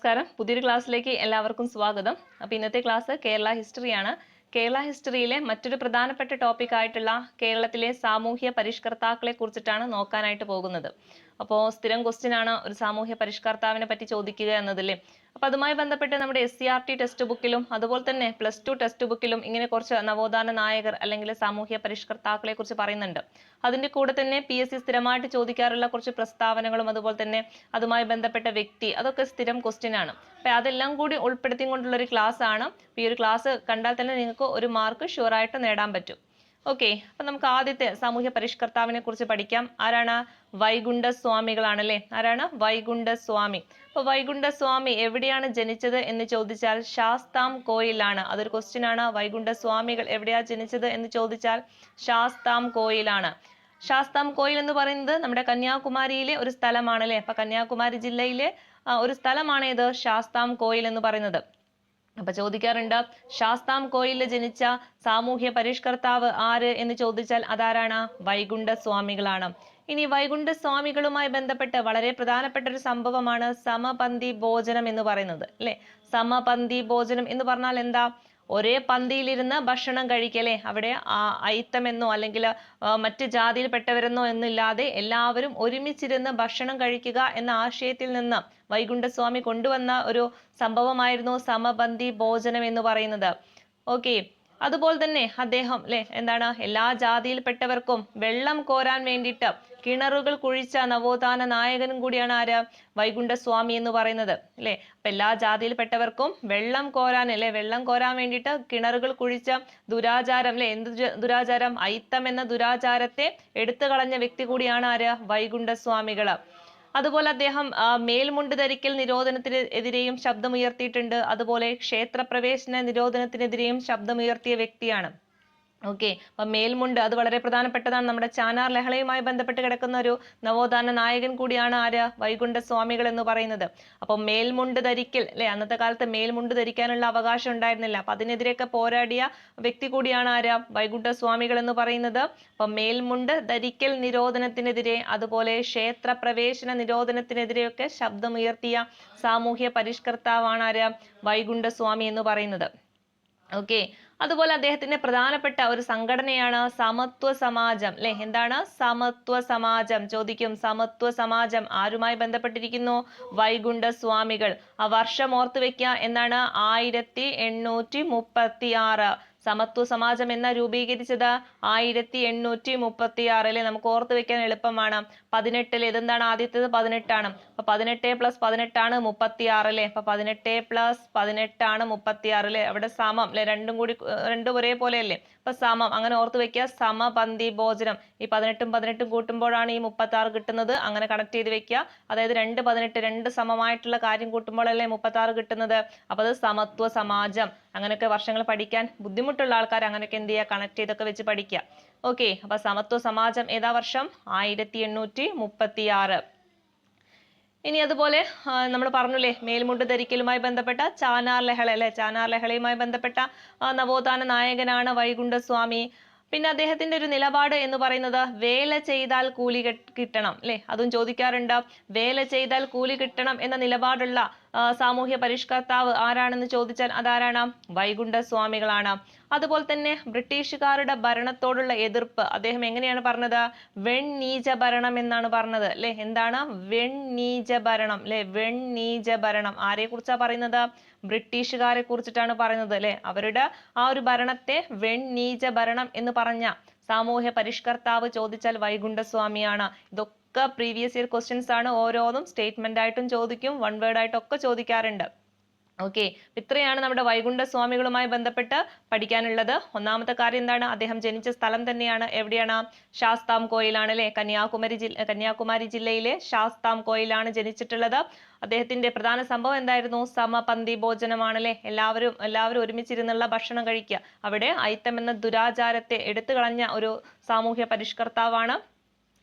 നമസ്കാരം. പുതിയൊരു ക്ലാസ്സിലേക്ക് എല്ലാവർക്കും സ്വാഗതം. അപ്പോൾ ഇന്നത്തെ ക്ലാസ് കേരള ഹിസ്റ്ററിയാണ്. കേരള ഹിസ്റ്ററിയിലെ മറ്റൊരു പ്രധാനപ്പെട്ട ടോപ്പിക് ആയിട്ടുള്ള കേരളത്തിലെ സാമൂഹ്യ പരിഷ്കർത്താക്കളെ കുറിച്ചിട്ടാണ് നോക്കാനായിട്ട് പോകുന്നത്. അപ്പോൾ സ്ഥിരം ക്വസ്റ്റ്യൻ ആണ് ഒരു സാമൂഹ്യ പരിഷ്കർത്താവിനെ പറ്റി ചോദിക്കുക എന്നതല്ലേ. അപ്പോൾ അതുമായി ബന്ധപ്പെട്ട് നമ്മുടെ SCRT ടെക്സ്റ്റ് ബുക്കിലും അതുപോലെ തന്നെ +2 ടെക്സ്റ്റ് ബുക്കിലും ഇങ്ങനെ കുറച്ച് നവോത്ഥാന നായകർ അല്ലെങ്കിൽ സാമൂഹ്യ പരിഷ്കർത്താക്കളെ കുറിച്ച് പറയുന്നുണ്ട്. അതിന്റെ കൂടെ തന്നെ PSC സ്ഥിരമായിട്ട് ചോദിക്കാറുള്ള കുറച്ച് പ്രസ്താവനകളും അതുപോലെ തന്നെ അതുമായി ബന്ധപ്പെട്ട വ്യക്തി അതൊക്കെ സ്ഥിരം ക്വസ്റ്റ്യൻ ആണ്. അപ്പോൾ അതെല്ലാം കൂടി ഉൾപ്പെടുത്തിക്കൊണ്ടുള്ള ഒരു ക്ലാസ് ആണ്. ഈ ഒരു ക്ലാസ് കണ്ടാൽ തന്നെ നിങ്ങൾക്ക് ഒരു മാർക്ക് ഷുവർ ആയിട്ട് നേടാൻ പറ്റും. ഓക്കെ, അപ്പൊ നമുക്ക് ആദ്യത്തെ സാമൂഹ്യ പരിഷ്കർത്താവിനെ കുറിച്ച് പഠിക്കാം. ആരാണ്? വൈകുണ്ഠ സ്വാമികളാണല്ലേ. ആരാണ്? വൈകുണ്ഠ സ്വാമി. അപ്പൊ വൈകുണ്ഠ സ്വാമി എവിടെയാണ് ജനിച്ചത് എന്ന് ചോദിച്ചാൽ ശാസ്താംകോയിലാണ്. അതൊരു ക്വസ്റ്റ്യൻ ആണ്. വൈകുണ്ഠ സ്വാമികൾ എവിടെയാ ജനിച്ചത് എന്ന് ചോദിച്ചാൽ ശാസ്താംകോയിലാണ്. ശാസ്താംകോയിൽ എന്ന് പറയുന്നത് നമ്മുടെ കന്യാകുമാരിയിലെ ഒരു സ്ഥലമാണല്ലേ. അപ്പൊ കന്യാകുമാരി ജില്ലയിലെ ഒരു സ്ഥലമാണ് ഇത് ശാസ്താംകോയിൽ എന്ന് പറയുന്നത്. അപ്പൊ ചോദിക്കാറുണ്ട്, ശാസ്താംകോയിലിൽ ജനിച്ച സാമൂഹ്യ പരിഷ്കർത്താവ് ആര് എന്ന് ചോദിച്ചാൽ അതാരാണ്? വൈകുണ്ഠ സ്വാമികളാണ്. ഇനി വൈകുണ്ഠ സ്വാമികളുമായി ബന്ധപ്പെട്ട് വളരെ പ്രധാനപ്പെട്ട ഒരു സംഭവമാണ് സമപന്തി ഭോജനം എന്ന് പറയുന്നത് അല്ലെ. സമപന്തി ഭോജനം എന്ന് പറഞ്ഞാൽ എന്താ? ഒരേ പന്തിയിലിരുന്ന് ഭക്ഷണം കഴിക്കലേ. അവിടെ അയിത്തമെന്നോ അല്ലെങ്കിൽ മറ്റ് ജാതിയിൽപ്പെട്ടവരെന്നോ എന്നില്ലാതെ എല്ലാവരും ഒരുമിച്ചിരുന്ന് ഭക്ഷണം കഴിക്കുക എന്ന ആശയത്തിൽ നിന്ന് വൈകുണ്ഠസ്വാമി കൊണ്ടുവന്ന ഒരു സംഭവമായിരുന്നു സമപന്തി ഭോജനം എന്ന് പറയുന്നത്. ഓക്കെ, അതുപോലെ തന്നെ അദ്ദേഹം എന്താണ്, എല്ലാ ജാതിയിൽപ്പെട്ടവർക്കും വെള്ളം കോരാൻ വേണ്ടിയിട്ട് കിണറുകൾ കുഴിച്ച നവോത്ഥാന നായകനും കൂടിയാണ് ആര്? വൈകുണ്ഠസ്വാമി എന്ന് പറയുന്നത് അല്ലെ. അപ്പൊ എല്ലാ ജാതിയിൽപ്പെട്ടവർക്കും വെള്ളം കോരാൻ വേണ്ടിയിട്ട് കിണറുകൾ കുഴിച്ച ദുരാചാരം എന്ത് ദുരാചാരം? അയിത്തം എന്ന ദുരാചാരത്തെ എടുത്തു കളഞ്ഞ വ്യക്തി കൂടിയാണ് ആര്? വൈകുണ്ഠസ്വാമികള്. അതുപോലെ അദ്ദേഹം മേൽമുണ്ട് ധരിക്കൽ നിരോധനത്തിനെതിരെയും ശബ്ദമുയർത്തിയിട്ടുണ്ട്. അതുപോലെ ക്ഷേത്രപ്രവേശന നിരോധനത്തിനെതിരെയും ശബ്ദമുയർത്തിയ വ്യക്തിയാണ്. ഓക്കെ, അപ്പൊ മേൽമുണ്ട് അത് വളരെ പ്രധാനപ്പെട്ടതാണ്. നമ്മുടെ ചാനാർ ലഹളയുമായി ബന്ധപ്പെട്ട് കിടക്കുന്ന ഒരു നവോത്ഥാന നായകൻ കൂടിയാണ് ആര്? വൈകുണ്ഠ സ്വാമികൾ എന്ന് പറയുന്നത്. അപ്പൊ മേൽമുണ്ട് ധരിക്കൽ അന്നത്തെ കാലത്ത് മേൽമുണ്ട് ധരിക്കാനുള്ള അവകാശം ഉണ്ടായിരുന്നില്ല. അപ്പൊ അതിനെതിരെയൊക്കെ പോരാടിയ വ്യക്തി കൂടിയാണ് ആര്? വൈകുണ്ഠ സ്വാമികൾ എന്ന് പറയുന്നത്. അപ്പൊ മേൽമുണ്ട് ധരിക്കൽ നിരോധനത്തിനെതിരെ അതുപോലെ ക്ഷേത്ര പ്രവേശന നിരോധനത്തിനെതിരെയൊക്കെ ശബ്ദമുയർത്തിയ സാമൂഹ്യ പരിഷ്കർത്താവാണ് ആര്? വൈകുണ്ഠ സ്വാമി എന്ന് പറയുന്നത്. ഓക്കെ, അതുപോലെ അദ്ദേഹത്തിന്റെ പ്രധാനപ്പെട്ട ഒരു സംഘടനയാണ് സമത്വ സമാജം എന്താണ് സമത്വ സമാജം? ചോദിക്കും. സമത്വ സമാജം ആരുമായി ബന്ധപ്പെട്ടിരിക്കുന്നു? വൈകുണ്ഠ സ്വാമികൾ. ആ വർഷം ഓർത്തു വെക്കുക. എന്താണ്? 1836. സമത്വ സമാജം എന്ന രൂപീകരിച്ചത് 1836 നമുക്ക് ഓർത്ത് വെക്കാൻ എളുപ്പമാണ്. 18 ഇതെന്താണ്? ആദ്യത്തേത് 18 ആണ്. അപ്പൊ 18 + 18 ആണ് 36 അപ്പൊ 18 + 18 ആണ് 36 അവിടെ സമം രണ്ടും ഒരേപോലെ അല്ലേ. അപ്പൊ സമം അങ്ങനെ ഓർത്ത് വെക്കുക. സമപന്തി ഭോജനം. ഈ 18ഉം 18ഉം കൂട്ടുമ്പോഴാണ് ഈ 36 കിട്ടുന്നത്. അങ്ങനെ കണക്ട് ചെയ്ത് വെക്കുക. അതായത് 2 18 രണ്ട് സമമായിട്ടുള്ള കാര്യം കൂട്ടുമ്പോഴല്ലേ 36 കിട്ടുന്നത്. അപ്പൊ അത് സമത്വ സമാജം. അങ്ങനെയൊക്കെ വർഷങ്ങൾ പഠിക്കാൻ ബുദ്ധിമുട്ടുള്ള ആൾക്കാർ അങ്ങനെയൊക്കെ എന്ത് ചെയ്യുക? കണക്ട് ചെയ്തൊക്കെ വെച്ച് പഠിക്കുക. ഓക്കെ, അപ്പൊ സമത്വ സമാജം ഏതാ വർഷം? 1836. ഇനി അതുപോലെ നമ്മൾ പറഞ്ഞില്ലേ മേൽമുണ്ട് ധരിക്കലുമായി ബന്ധപ്പെട്ട ചാനാർ ലഹള ചാനാർ ലഹളയുമായി ബന്ധപ്പെട്ട നവോത്ഥാന നായകനാണ് വൈകുണ്ഠ സ്വാമി. പിന്നെ അദ്ദേഹത്തിന്റെ ഒരു നിലപാട് എന്ന് പറയുന്നത് വേല ചെയ്താൽ കൂലി കിട്ടണം അതും ചോദിക്കാറുണ്ട്. വേല ചെയ്താൽ കൂലി കിട്ടണം എന്ന നിലപാടുള്ള സാമൂഹ്യ പരിഷ്കർത്താവ് ആരാണെന്ന് ചോദിച്ചാൽ അതാരാണ്? വൈകുണ്ഠ സ്വാമികളാണ്. അതുപോലെ തന്നെ ബ്രിട്ടീഷുകാരുടെ ഭരണത്തോടുള്ള എതിർപ്പ് അദ്ദേഹം എങ്ങനെയാണ് പറഞ്ഞത്? വെണ്ണീച ഭരണം എന്നാണ് പറഞ്ഞത് എന്താണ്? വെണ്ണീച ഭരണം വെണ്ണീച ഭരണം. ആരെ കുറിച്ചാ പറയുന്നത്? ബ്രിട്ടീഷുകാരെ കുറിച്ചിട്ടാണ് പറയുന്നത് അവരുടെ ആ ഒരു ഭരണത്തെ വെണ്ണീച ഭരണം എന്ന് പറഞ്ഞ സാമൂഹ്യ പരിഷ്കർത്താവ് ചോദിച്ചാൽ വൈകുണ്ഠ സ്വാമിയാണ്. ഇതൊക്കെ പ്രീവിയസ് ഇയർ ക്വസ്റ്റ്യൻസ് ആണ്. ഓരോന്നും സ്റ്റേറ്റ്മെന്റ് ആയിട്ടും ചോദിക്കും, വൺ വേർഡ് ആയിട്ടൊക്കെ ചോദിക്കാറുണ്ട്. ഓക്കെ, ഇത്രയാണ് നമ്മുടെ വൈകുണ്ഠ സ്വാമികളുമായി ബന്ധപ്പെട്ട് പഠിക്കാനുള്ളത്. ഒന്നാമത്തെ കാര്യം എന്താണ്? അദ്ദേഹം ജനിച്ച സ്ഥലം തന്നെയാണ്. എവിടെയാണ്? ശാസ്താംകോയിലാണ് കന്യാകുമാരി ജില്ലയിലെ ശാസ്താംകോയിലാണ് ജനിച്ചിട്ടുള്ളത്. അദ്ദേഹത്തിന്റെ പ്രധാന സംഭവം എന്തായിരുന്നു? സമപന്തി ഭോജനമാണ് എല്ലാവരും ഒരുമിച്ചിരുന്നുള്ള ഭക്ഷണം കഴിക്കുക. അവിടെ അയിത്തം എന്ന ദുരാചാരത്തെ എടുത്തു കളഞ്ഞ ഒരു സാമൂഹ്യ പരിഷ്കർത്താവാണ്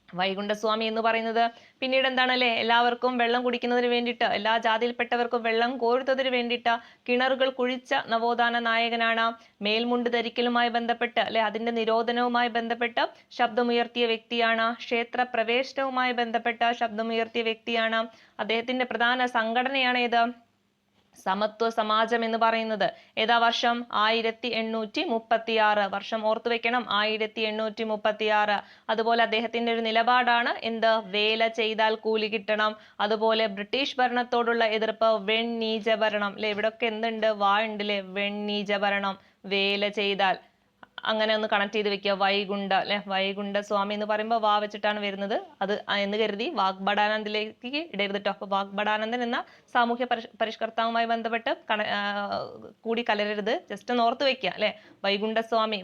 വൈകുണ്ഠസ്വാമി എന്ന് പറയുന്നത്. പിന്നീട് എന്താണ് എല്ലാവർക്കും വെള്ളം കുടിക്കുന്നതിന് വേണ്ടിയിട്ട് എല്ലാ ജാതിയിൽപ്പെട്ടവർക്കും വെള്ളം കോരുന്നതിന് വേണ്ടിയിട്ട് കിണറുകൾ കുഴിച്ച നവോത്ഥാന നായകനാണ്. മേൽമുണ്ട് ധരിക്കലുമായി ബന്ധപ്പെട്ട് അതിന്റെ നിരോധനവുമായി ബന്ധപ്പെട്ട് ശബ്ദമുയർത്തിയ വ്യക്തിയാണ്. ക്ഷേത്ര പ്രവേശനവുമായി ബന്ധപ്പെട്ട് ശബ്ദമുയർത്തിയ വ്യക്തിയാണ്. അദ്ദേഹത്തിന്റെ പ്രധാന സംഘടനയാണ് ഏത്? സമത്വ സമാജം എന്ന് പറയുന്നത് ഏതാ വർഷം? 1836. വർഷം ഓർത്തു വെക്കണം, 1836. അതുപോലെ അദ്ദേഹത്തിന്റെ ഒരു നിലപാടാണ് എന്ത്? വേല ചെയ്താൽ കൂലി കിട്ടണം. അതുപോലെ ബ്രിട്ടീഷ് ഭരണത്തോടുള്ള എതിർപ്പ് വെണ്ണീജ ഭരണം. അല്ലെ, ഇവിടൊക്കെ എന്തുണ്ട്? വാ ഉണ്ട് അല്ലെ, വെണ്ണീജ ഭരണം, വേല ചെയ്താൽ. അങ്ങനെ ഒന്ന് കണക്ട് ചെയ്ത് വെക്കുക. വൈകുണ്ഠ അല്ലെ, വൈകുണ്ഠ സ്വാമി എന്ന് പറയുമ്പോൾ വാ വെച്ചിട്ടാണ് വരുന്നത്. അത് എന്ന് കരുതി വാഗ്ഭടാനന്ദിലേക്ക് ഇടരുത് കേട്ടോ. അപ്പൊ വാഗ്ഭടാനന്ദൻ എന്ന സാമൂഹ്യ പരിഷ്കർത്താവുമായി ബന്ധപ്പെട്ട് കൂടി കലരരുത്. ജസ്റ്റ് ഒന്ന് ഓർത്ത് വെക്കുക അല്ലെ. വൈകുണ്ഠ സ്വാമി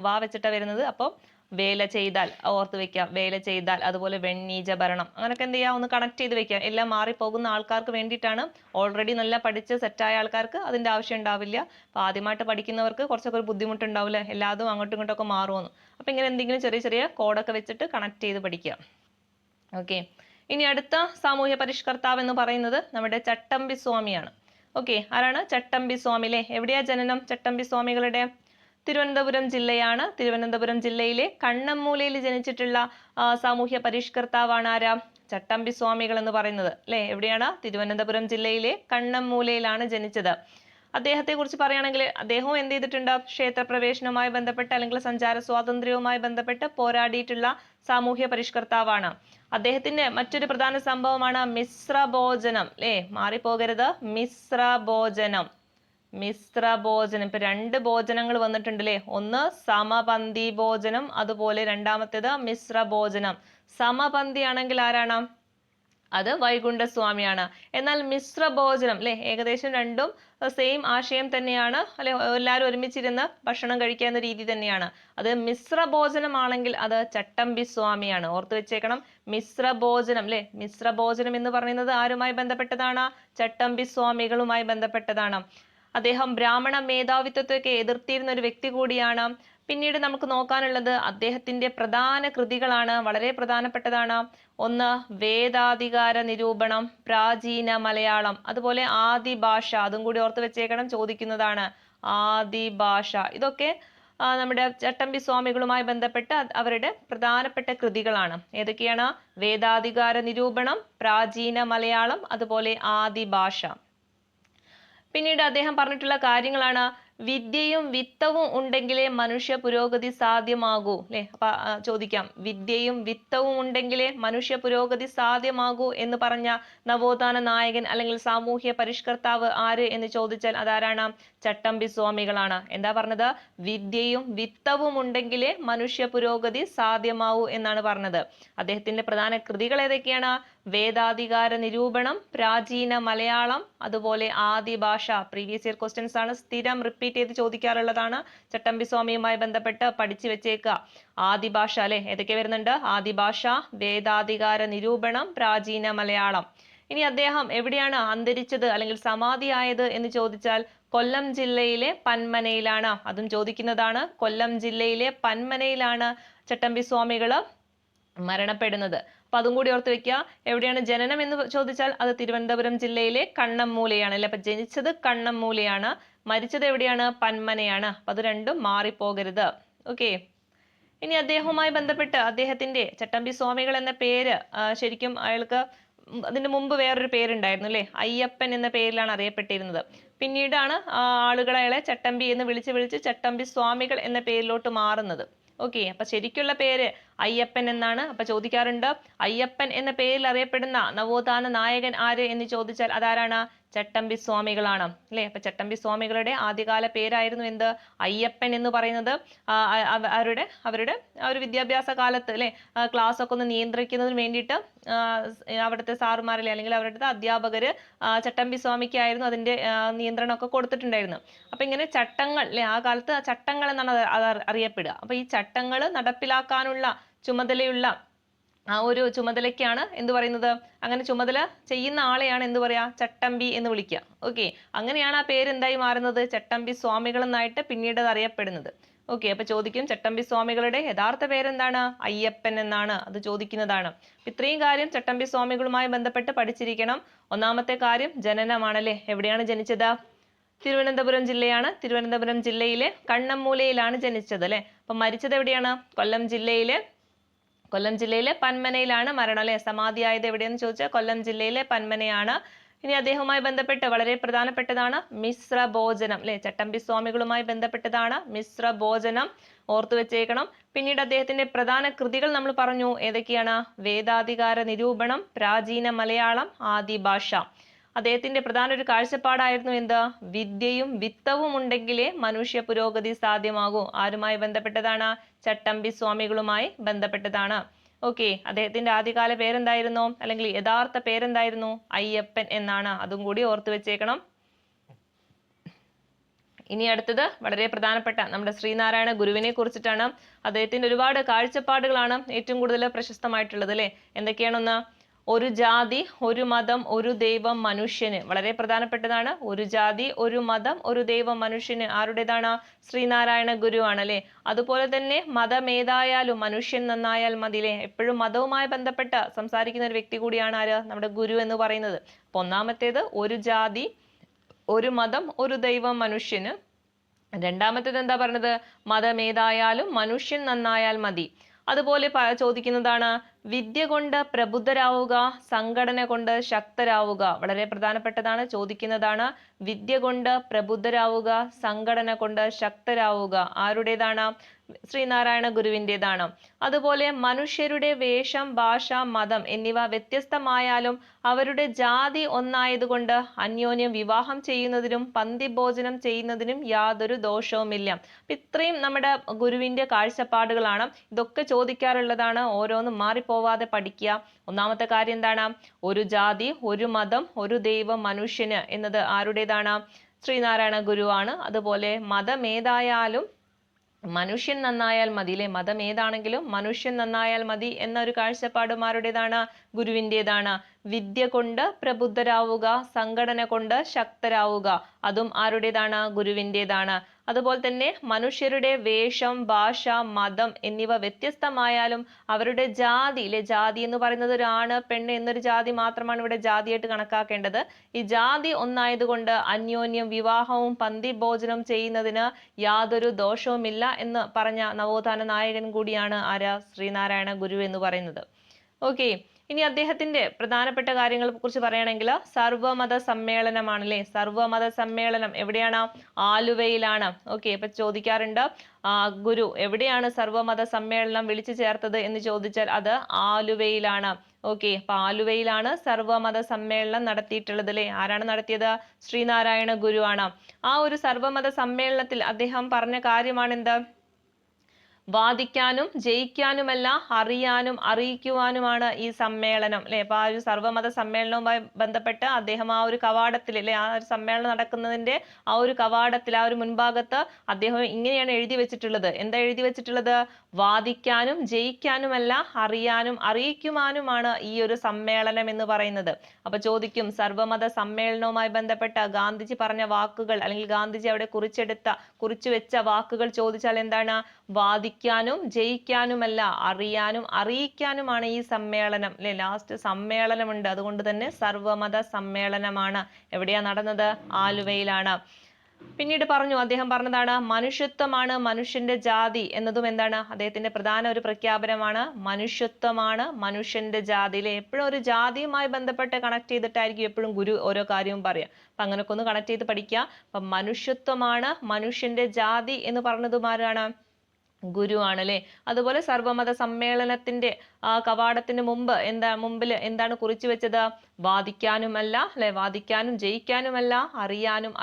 വാ വെച്ചിട്ടാണ് വരുന്നത്. അപ്പോൾ വേല ചെയ്താൽ ഓർത്ത് വെക്കുക, വേല ചെയ്താൽ. അതുപോലെ വെണ്ണീജ ഭരണം, അങ്ങനൊക്കെ എന്ത് ചെയ്യുക? ഒന്ന് കണക്ട് ചെയ്ത് വെക്കുക. എല്ലാം മാറിപ്പോകുന്ന ആൾക്കാർക്ക് വേണ്ടിയിട്ടാണ്. ഓൾറെഡി നല്ല പഠിച്ച് സെറ്റായ ആൾക്കാർക്ക് അതിന്റെ ആവശ്യം ഉണ്ടാവില്ല. അപ്പൊ ആദ്യമായിട്ട് പഠിക്കുന്നവർക്ക് കുറച്ചൊക്കെ ഒരു ബുദ്ധിമുട്ടുണ്ടാവില്ല, എല്ലാതും അങ്ങോട്ടും ഇങ്ങോട്ടൊക്കെ മാറുമെന്ന്. അപ്പൊ ഇങ്ങനെ എന്തെങ്കിലും ചെറിയ ചെറിയ കോഡൊക്കെ വെച്ചിട്ട് കണക്ട് ചെയ്ത് പഠിക്കുക. ഓക്കെ, ഇനി അടുത്ത സാമൂഹ്യ പരിഷ്കർത്താവ് എന്ന് പറയുന്നത് നമ്മുടെ ചട്ടമ്പി സ്വാമിയാണ്. ഓക്കെ, ആരാണ്? ചട്ടമ്പി സ്വാമി അല്ലെ. എവിടെയാ ജനനം ചട്ടമ്പി സ്വാമികളുടെ? തിരുവനന്തപുരം ജില്ലയാണ്. തിരുവനന്തപുരം ജില്ലയിലെ കണ്ണമ്മൂലയിൽ ജനിച്ചിട്ടുള്ള സാമൂഹ്യ പരിഷ്കർത്താവാണ് ആരാ? ചട്ടമ്പി സ്വാമികൾ എന്ന് പറയുന്നത് അല്ലെ. എവിടെയാണ്? തിരുവനന്തപുരം ജില്ലയിലെ കണ്ണമ്മൂലയിലാണ് ജനിച്ചത്. അദ്ദേഹത്തെ കുറിച്ച് പറയുകയാണെങ്കിൽ അദ്ദേഹവും എന്ത് ചെയ്തിട്ടുണ്ട്? ക്ഷേത്രപ്രവേശനവുമായി ബന്ധപ്പെട്ട് അല്ലെങ്കിൽ സഞ്ചാര സ്വാതന്ത്ര്യവുമായി ബന്ധപ്പെട്ട് പോരാടിയിട്ടുള്ള സാമൂഹ്യ പരിഷ്കർത്താവാണ്. അദ്ദേഹത്തിന്റെ മറ്റൊരു പ്രധാന സംഭവമാണ് മിശ്രഭോജനം അല്ലെ. മാറിപ്പോകരുത്, മിശ്രഭോജനം. മിശ്രഭോജനം, ഇപ്പൊ രണ്ട് ഭോജനങ്ങൾ വന്നിട്ടുണ്ട് അല്ലെ. ഒന്ന് സമപന്തി ഭോജനം, അതുപോലെ രണ്ടാമത്തേത് മിശ്രഭോജനം. സമപന്തി ആണെങ്കിൽ ആരാണ്? അത് വൈകുണ്ഠ സ്വാമിയാണ്. എന്നാൽ മിശ്രഭോജനം അല്ലെ, ഏകദേശം രണ്ടും സെയിം ആശയം തന്നെയാണ് അല്ലെ. എല്ലാവരും ഒരുമിച്ചിരുന്ന് ഭക്ഷണം കഴിക്കുന്ന രീതി തന്നെയാണ്. അത് മിശ്രഭോജനമാണെങ്കിൽ അത് ചട്ടമ്പി സ്വാമിയാണ്. ഓർത്തു വെച്ചേക്കണം, മിശ്രഭോജനം അല്ലെ. മിശ്രഭോജനം എന്ന് പറയുന്നത് ആരുമായി ബന്ധപ്പെട്ടതാണ്? ചട്ടമ്പി സ്വാമികളുമായി ബന്ധപ്പെട്ടതാണ്. അദ്ദേഹം ബ്രാഹ്മണ മേധാവിത്വത്തെയൊക്കെ എതിർത്തിരുന്ന ഒരു വ്യക്തി കൂടിയാണ്. പിന്നീട് നമുക്ക് നോക്കാനുള്ളത് അദ്ദേഹത്തിന്റെ പ്രധാന കൃതികളാണ്, വളരെ പ്രധാനപ്പെട്ടതാണ്. ഒന്ന് വേദാധികാര നിരൂപണം, പ്രാചീന മലയാളം, അതുപോലെ ആദിഭാഷ. അതും കൂടി ഓർത്ത് വെച്ചേക്കണം, ചോദിക്കുന്നതാണ്. ആദിഭാഷ, ഇതൊക്കെ നമ്മുടെ ചട്ടമ്പി സ്വാമികളുമായി ബന്ധപ്പെട്ട് അവരുടെ പ്രധാനപ്പെട്ട കൃതികളാണ്. ഏതൊക്കെയാണ്? വേദാധികാര നിരൂപണം, പ്രാചീന മലയാളം, അതുപോലെ ആദിഭാഷ. പിന്നീട് അദ്ദേഹം പറഞ്ഞിട്ടുള്ള കാര്യങ്ങളാണ് വിദ്യയും വിത്തവും ഉണ്ടെങ്കിലേ മനുഷ്യ പുരോഗതി സാധ്യമാകൂ അല്ലെ. അപ്പൊ ചോദിക്കാം, വിദ്യയും വിത്തവും ഉണ്ടെങ്കിലേ മനുഷ്യ പുരോഗതി സാധ്യമാകൂ എന്ന് പറഞ്ഞ നവോത്ഥാന നായകൻ അല്ലെങ്കിൽ സാമൂഹ്യ പരിഷ്കർത്താവ് ആര് എന്ന് ചോദിച്ചാൽ അതാരാണ്? ചട്ടമ്പി സ്വാമികളാണ്. എന്താ പറഞ്ഞത്? വിദ്യയും വിത്തവും ഉണ്ടെങ്കിലേ മനുഷ്യ പുരോഗതി സാധ്യമാവൂ എന്നാണ് പറഞ്ഞത്. അദ്ദേഹത്തിന്റെ പ്രധാന കൃതികൾ ഏതൊക്കെയാണ്? വേദാധികാര നിരൂപണം, പ്രാചീന മലയാളം, അതുപോലെ ആദിഭാഷ. പ്രീവിയസ് ഇയർ ക്വസ്റ്റ്യൻസ് ആണ്, സ്ഥിരം റിപ്പീറ്റ് ചെയ്ത് ചോദിക്കാറുള്ളതാണ്. ചട്ടമ്പി സ്വാമിയുമായി ബന്ധപ്പെട്ട് പഠിച്ചു വെച്ചേക്കുക. ആദിഭാഷ അല്ലെ, ഏതൊക്കെ വരുന്നുണ്ട്? ആദിഭാഷ, വേദാധികാര നിരൂപണം, പ്രാചീന മലയാളം. ഇനി അദ്ദേഹം എവിടെയാണ് അന്തരിച്ചത് അല്ലെങ്കിൽ സമാധിയായത് എന്ന് ചോദിച്ചാൽ കൊല്ലം ജില്ലയിലെ പന്മനയിലാണ്. അതും ചോദിക്കുന്നതാണ്. കൊല്ലം ജില്ലയിലെ പന്മനയിലാണ് ചട്ടമ്പി സ്വാമികള് മരണപ്പെടുന്നത്. അപ്പൊ അതും കൂടി ഓർത്ത് വെക്കുക. എവിടെയാണ് ജനനം എന്ന് ചോദിച്ചാൽ അത് തിരുവനന്തപുരം ജില്ലയിലെ കണ്ണമ്മൂലയാണ് അല്ലെ. അപ്പൊ ജനിച്ചത് കണ്ണമ്മൂലയാണ്, മരിച്ചത് എവിടെയാണ്? പന്മനയാണ്. അപ്പൊ അത് രണ്ടും മാറിപ്പോകരുത്. ഓക്കെ, ഇനി അദ്ദേഹവുമായി ബന്ധപ്പെട്ട് അദ്ദേഹത്തിന്റെ ചട്ടമ്പി സ്വാമികൾ എന്ന പേര് ശരിക്കും അയാൾക്ക് അതിന് മുമ്പ് വേറൊരു പേരുണ്ടായിരുന്നു അല്ലെ. അയ്യപ്പൻ എന്ന പേരിലാണ് അറിയപ്പെട്ടിരുന്നത്. പിന്നീടാണ് ആളുകൾ അയാളെ ചട്ടമ്പി എന്ന് വിളിച്ച് ചട്ടമ്പി സ്വാമികൾ എന്ന പേരിലോട്ട് മാറുന്നത്. ഓക്കെ, അപ്പൊ ശരിക്കുള്ള പേര് അയ്യപ്പൻ എന്നാണ്. അപ്പൊ ചോദിക്കാറുണ്ട്, അയ്യപ്പൻ എന്ന പേരിൽ അറിയപ്പെടുന്ന നവോത്ഥാന നായകൻ ആര് എന്ന് ചോദിച്ചാൽ അതാരാണ്? ചട്ടമ്പി സ്വാമികളാണ് അല്ലെ. അപ്പൊ ചട്ടമ്പി സ്വാമികളുടെ ആദ്യകാല പേരായിരുന്നു എന്ത്? അയ്യപ്പൻ എന്ന് പറയുന്നത്. അവരുടെ ആ ഒരു വിദ്യാഭ്യാസ കാലത്ത് അല്ലെ ക്ലാസ് ഒക്കെ ഒന്ന് നിയന്ത്രിക്കുന്നതിന് വേണ്ടിയിട്ട് അവിടുത്തെ സാറുമാരല്ലേ അല്ലെങ്കിൽ അവരുടെ അധ്യാപകര് ചട്ടമ്പി സ്വാമിക്കായിരുന്നു അതിന്റെ നിയന്ത്രണമൊക്കെ കൊടുത്തിട്ടുണ്ടായിരുന്നു. അപ്പൊ ഇങ്ങനെ ചട്ടങ്ങൾ അല്ലെ, ആ കാലത്ത് ചട്ടങ്ങൾ എന്നാണ് അത് അറിയപ്പെടുക. അപ്പൊ ഈ ചട്ടങ്ങൾ നടപ്പിലാക്കാനുള്ള ചുമതലയുള്ള ആ ഒരു ചുമതലയ്ക്കാണ് എന്ത് പറയുന്നത്? അങ്ങനെ ചുമതല ചെയ്യുന്ന ആളെയാണ് എന്ത് പറയാ? ചട്ടമ്പി എന്ന് വിളിക്കുക. ഓക്കെ, അങ്ങനെയാണ് ആ പേര് എന്തായി മാറുന്നത്? ചട്ടമ്പി സ്വാമികൾ എന്നായിട്ട് പിന്നീട് അത് അറിയപ്പെടുന്നത്. ഓക്കെ, അപ്പൊ ചോദിക്കും ചട്ടമ്പി സ്വാമികളുടെ യഥാർത്ഥ പേരെന്താണ്? അയ്യപ്പൻ എന്നാണ്. അത് ചോദിക്കുന്നതാണ്. ഇത്രയും കാര്യം ചട്ടമ്പി സ്വാമികളുമായി ബന്ധപ്പെട്ട് പഠിച്ചിരിക്കണം. ഒന്നാമത്തെ കാര്യം ജനനമാണല്ലേ. എവിടെയാണ് ജനിച്ചത്? തിരുവനന്തപുരം ജില്ലയാണ്. തിരുവനന്തപുരം ജില്ലയിലെ കണ്ണമ്മൂലയിലാണ് ജനിച്ചത് അല്ലെ. അപ്പൊ മരിച്ചത് എവിടെയാണ്? കൊല്ലം ജില്ലയിലെ പന്മനയിലാണ് മരണം അല്ലെ. സമാധിയായത് എവിടെയെന്ന് ചോദിച്ചാൽ കൊല്ലം ജില്ലയിലെ പന്മനയാണ്. ഇനി അദ്ദേഹവുമായി ബന്ധപ്പെട്ട് വളരെ പ്രധാനപ്പെട്ടതാണ് മിശ്ര ഭോജനം അല്ലെ, ചട്ടമ്പി സ്വാമികളുമായി ബന്ധപ്പെട്ടതാണ് മിശ്ര ഭോജനം, ഓർത്തു വെച്ചേക്കണം. പിന്നീട് അദ്ദേഹത്തിന്റെ പ്രധാന കൃതികൾ നമ്മൾ പറഞ്ഞു, ഏതൊക്കെയാണ്? വേദാധികാര നിരൂപണം, പ്രാചീന മലയാളം, ആദി ഭാഷ. അദ്ദേഹത്തിന്റെ പ്രധാന ഒരു കാഴ്ചപ്പാടായിരുന്നു എന്ത്? വിദ്യയും വിത്തവും ഉണ്ടെങ്കിലേ മനുഷ്യ പുരോഗതി സാധ്യമാകൂ. ആരുമായി ബന്ധപ്പെട്ടതാണ്? ചട്ടമ്പി സ്വാമികളുമായി ബന്ധപ്പെട്ടതാണ്. ഓക്കെ, അദ്ദേഹത്തിന്റെ ആദ്യകാല പേരെന്തായിരുന്നു, അല്ലെങ്കിൽ യഥാർത്ഥ പേരെന്തായിരുന്നു? അയ്യപ്പൻ എന്നാണ്. അതും കൂടി ഓർത്തു വെച്ചേക്കണം. ഇനി അടുത്തത് വളരെ പ്രധാനപ്പെട്ട നമ്മുടെ ശ്രീനാരായണ ഗുരുവിനെ കുറിച്ചിട്ടാണ്. അദ്ദേഹത്തിന്റെ ഒരുപാട് കാഴ്ചപ്പാടുകളാണ് ഏറ്റവും കൂടുതൽ പ്രശസ്തമായിട്ടുള്ളത് അല്ലെ. എന്തൊക്കെയാണെന്ന്? ഒരു ജാതി, ഒരു മതം, ഒരു ദൈവം മനുഷ്യന്. വളരെ പ്രധാനപ്പെട്ടതാണ്. ഒരു ജാതി, ഒരു മതം, ഒരു ദൈവം മനുഷ്യന്. ആരുടേതാണ്? ശ്രീനാരായണ ഗുരു ആണ് അല്ലെ. അതുപോലെ തന്നെ മതം ഏതായാലും മനുഷ്യൻ നന്നായാൽ മതിയില്ലേ. എപ്പോഴും മതവുമായി ബന്ധപ്പെട്ട് സംസാരിക്കുന്ന ഒരു വ്യക്തി കൂടിയാണ് ആര്? നമ്മുടെ ഗുരു എന്ന് പറയുന്നത്. അപ്പൊ ഒന്നാമത്തേത് ഒരു ജാതി, ഒരു മതം, ഒരു ദൈവം മനുഷ്യന്. രണ്ടാമത്തേത് എന്താ പറഞ്ഞത്? മതം ഏതായാലും മനുഷ്യൻ നന്നായാൽ മതി. അതുപോലെ ചോദിക്കുന്നതാണ് വിദ്യ കൊണ്ട് പ്രബുദ്ധരാവുക, സംഘടന കൊണ്ട് ശക്തരാവുക. വളരെ പ്രധാനപ്പെട്ടതാണ്, ചോദിക്കുന്നതാണ്. വിദ്യ കൊണ്ട് പ്രബുദ്ധരാവുക, സംഘടന കൊണ്ട് ശക്തരാവുക. ആരുടേതാണ്? ശ്രീനാരായണ ഗുരുവിൻ്റെതാണ്. അതുപോലെ മനുഷ്യരുടെ വേഷം, ഭാഷ, മതം എന്നിവ വ്യത്യസ്തമായാലും അവരുടെ ജാതി ഒന്നായതുകൊണ്ട് അന്യോന്യം വിവാഹം ചെയ്യുന്നതിനും പന്തിഭോജനം ചെയ്യുന്നതിനും യാതൊരു ദോഷവുമില്ല. ഇത്രയും നമ്മുടെ ഗുരുവിന്റെ കാഴ്ചപ്പാടുകളാണ്. ഇതൊക്കെ ചോദിക്കാറുള്ളതാണ്. ഓരോന്നും മാറിപ്പോവാതെ പഠിക്കുക. ഒന്നാമത്തെ കാര്യം എന്താണ്? ഒരു ജാതി, ഒരു മതം, ഒരു ദൈവം മനുഷ്യന് എന്നത് ആരുടേതാണ്? ശ്രീനാരായണ ഗുരുവാണ്. അതുപോലെ മതം ഏതായാലും മനുഷ്യൻ നന്നായാൽ മതി അല്ലെ. മതം ഏതാണെങ്കിലും മനുഷ്യൻ നന്നായാൽ മതി എന്നൊരു കാഴ്ചപ്പാടും ആരുടേതാണ്? ഗുരുവിൻ്റെതാണ്. വിദ്യ കൊണ്ട് പ്രബുദ്ധരാവുക, സംഘടന കൊണ്ട് ശക്തരാവുക. അതും ആരുടേതാണ്? ഗുരുവിൻ്റെതാണ്. അതുപോലെ തന്നെ മനുഷ്യരുടെ വേഷം, ഭാഷ, മതം എന്നിവ വ്യത്യസ്തമായാലും അവരുടെ ജാതി അല്ലെ, ജാതി എന്ന് പറയുന്നത് ഒരു ആണ് പെണ്ണ് എന്നൊരു ജാതി മാത്രമാണ് ഇവിടെ ജാതിയായിട്ട് കണക്കാക്കേണ്ടത്. ഈ ജാതി ഒന്നായതുകൊണ്ട് അന്യോന്യം വിവാഹവും പന്തിഭോജനം ചെയ്യുന്നതിന് യാതൊരു ദോഷവുമില്ല എന്ന് പറഞ്ഞ നവോത്ഥാന നായകൻ കൂടിയാണ് ആരാ? ശ്രീനാരായണ ഗുരു എന്ന് പറയുന്നത്. ഓക്കെ, ഇനി അദ്ദേഹത്തിന്റെ പ്രധാനപ്പെട്ട കാര്യങ്ങളെ കുറിച്ച് പറയുകയാണെങ്കിൽ സർവമത സമ്മേളനമാണ് അല്ലെ. സർവമത സമ്മേളനം എവിടെയാണ്? ആലുവയിലാണ്. ഓക്കെ, അപ്പൊ ചോദിക്കാറുണ്ട് ഗുരു എവിടെയാണ് സർവമത സമ്മേളനം വിളിച്ചു ചേർത്തത് എന്ന് ചോദിച്ചാൽ അത് ആലുവയിലാണ്. ഓക്കെ, അപ്പൊ ആലുവയിലാണ് സർവമത സമ്മേളനം നടത്തിയിട്ടുള്ളത് അല്ലെ. ആരാണ് നടത്തിയത്? ശ്രീനാരായണ ഗുരു ആണ്. ആ ഒരു സർവമത സമ്മേളനത്തിൽ അദ്ദേഹം പറഞ്ഞ കാര്യമാണ് എന്ത്? വാദിക്കാനും ജയിക്കാനുമല്ല, അറിയാനും അറിയിക്കുവാനുമാണ് ഈ സമ്മേളനം അല്ലെ. അപ്പൊ ആ ഒരു സർവമത സമ്മേളനവുമായി ബന്ധപ്പെട്ട് അദ്ദേഹം ആ ഒരു കവാടത്തിൽ അല്ലെ, ആ ഒരു സമ്മേളനം നടക്കുന്നതിന്റെ ആ ഒരു കവാടത്തിൽ, ആ ഒരു മുൻഭാഗത്ത് അദ്ദേഹം ഇങ്ങനെയാണ് എഴുതി വെച്ചിട്ടുള്ളത്. എന്താ എഴുതി വെച്ചിട്ടുള്ളത്? വാദിക്കാനും ജയിക്കാനുമല്ല, അറിയാനും അറിയിക്കുവാനുമാണ് ഈ ഒരു സമ്മേളനം എന്ന് പറയുന്നത്. അപ്പൊ ചോദിക്കും, സർവമത സമ്മേളനവുമായി ബന്ധപ്പെട്ട ഗാന്ധിജി പറഞ്ഞ വാക്കുകൾ അല്ലെങ്കിൽ ഗാന്ധിജി അവിടെ കുറിച്ചു വെച്ച വാക്കുകൾ ചോദിച്ചാൽ എന്താണ്? വാദിക്കാനും ജയിക്കാനുമല്ല, അറിയാനും അറിയിക്കാനുമാണ് ഈ സമ്മേളനം അല്ലെ. ലാസ്റ്റ് സമ്മേളനമുണ്ട്, അതുകൊണ്ട് തന്നെ സർവമത സമ്മേളനമാണ്. എവിടെയാ നടന്നത്? ആലുവയിലാണ്. പിന്നീട് അദ്ദേഹം പറഞ്ഞതാണ് മനുഷ്യത്വമാണ് മനുഷ്യന്റെ ജാതി എന്നതും എന്താണ്? അദ്ദേഹത്തിന്റെ പ്രധാന ഒരു പ്രഖ്യാപനമാണ്. മനുഷ്യത്വമാണ് മനുഷ്യന്റെ ജാതി അല്ലെ. എപ്പോഴും ഒരു ജാതിയുമായി ബന്ധപ്പെട്ട് കണക്ട് ചെയ്തിട്ടായിരിക്കും എപ്പോഴും ഗുരു ഓരോ കാര്യവും പറയാം. അപ്പൊ അങ്ങനെയൊക്കെ ഒന്ന് കണക്ട് ചെയ്ത് പഠിക്കുക. അപ്പൊ മനുഷ്യത്വമാണ് മനുഷ്യന്റെ ജാതി എന്ന് പറഞ്ഞതും ആരാണ്? ഗുരു ആണ് അല്ലെ. അതുപോലെ സർവമത സമ്മേളനത്തിന്റെ കവാടത്തിന് മുമ്പിൽ എന്താണ് കുറിച്ചു വെച്ചത്? വാദിക്കാനുമല്ല അല്ലെ, വാദിക്കാനും ജയിക്കാനുമല്ല, അറിയാനും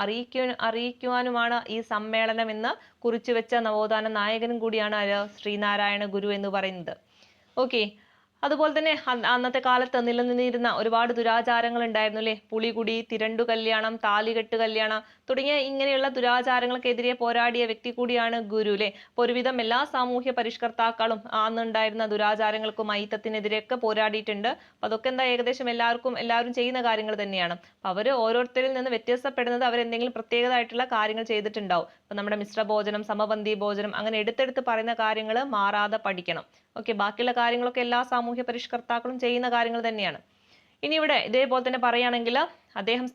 അറിയിക്കുവാനുമാണ് ഈ സമ്മേളനം എന്ന് കുറിച്ചു വെച്ച നവോത്ഥാന നായകനും കൂടിയാണ് ആര്? ശ്രീനാരായണ ഗുരു എന്ന് പറയുന്നത്. ഓക്കെ, അതുപോലെ തന്നെ അന്നത്തെ കാലത്ത് നിലനിന്നിരുന്ന ഒരുപാട് ദുരാചാരങ്ങൾ ഉണ്ടായിരുന്നു അല്ലെ. പുളികുടി, തിരണ്ടു കല്യാണം, താലികെട്ട് കല്യാണം തുടങ്ങിയ ഇങ്ങനെയുള്ള ദുരാചാരങ്ങൾക്കെതിരെ പോരാടിയ വ്യക്തി കൂടിയാണ് ഗുരു അല്ലെ. അപ്പൊ ഒരുവിധം എല്ലാ സാമൂഹ്യ പരിഷ്കർത്താക്കളും അന്നുണ്ടായിരുന്ന ദുരാചാരങ്ങൾക്കും അയിത്തത്തിനെതിരെയൊക്കെ പോരാടിയിട്ടുണ്ട്. അപ്പൊ അതൊക്കെ എന്താ ഏകദേശം എല്ലാവരും ചെയ്യുന്ന കാര്യങ്ങൾ തന്നെയാണ്. അപ്പൊ അവര് ഓരോരുത്തരിൽ നിന്ന് വ്യത്യസ്തപ്പെടുന്നത് അവരെന്തെങ്കിലും പ്രത്യേകമായിട്ടുള്ള കാര്യങ്ങൾ ചെയ്തിട്ടുണ്ടാവും. അപ്പൊ നമ്മുടെ മിശ്ര ഭോജനം, സമപന്തി ഭോജനം അങ്ങനെ എടുത്തെടുത്ത് പറയുന്ന കാര്യങ്ങൾ മാറാതെ പഠിക്കണം. ഓക്കെ, ബാക്കിയുള്ള കാര്യങ്ങളൊക്കെ എല്ലാ സാമൂഹ്യ പരിഷ്കർത്താക്കളും ചെയ്യുന്ന കാര്യങ്ങൾ തന്നെയാണ്. ഇനി ഇവിടെ ഇതേപോലെ തന്നെ പറയുകയാണെങ്കിൽ അദ്ദേഹം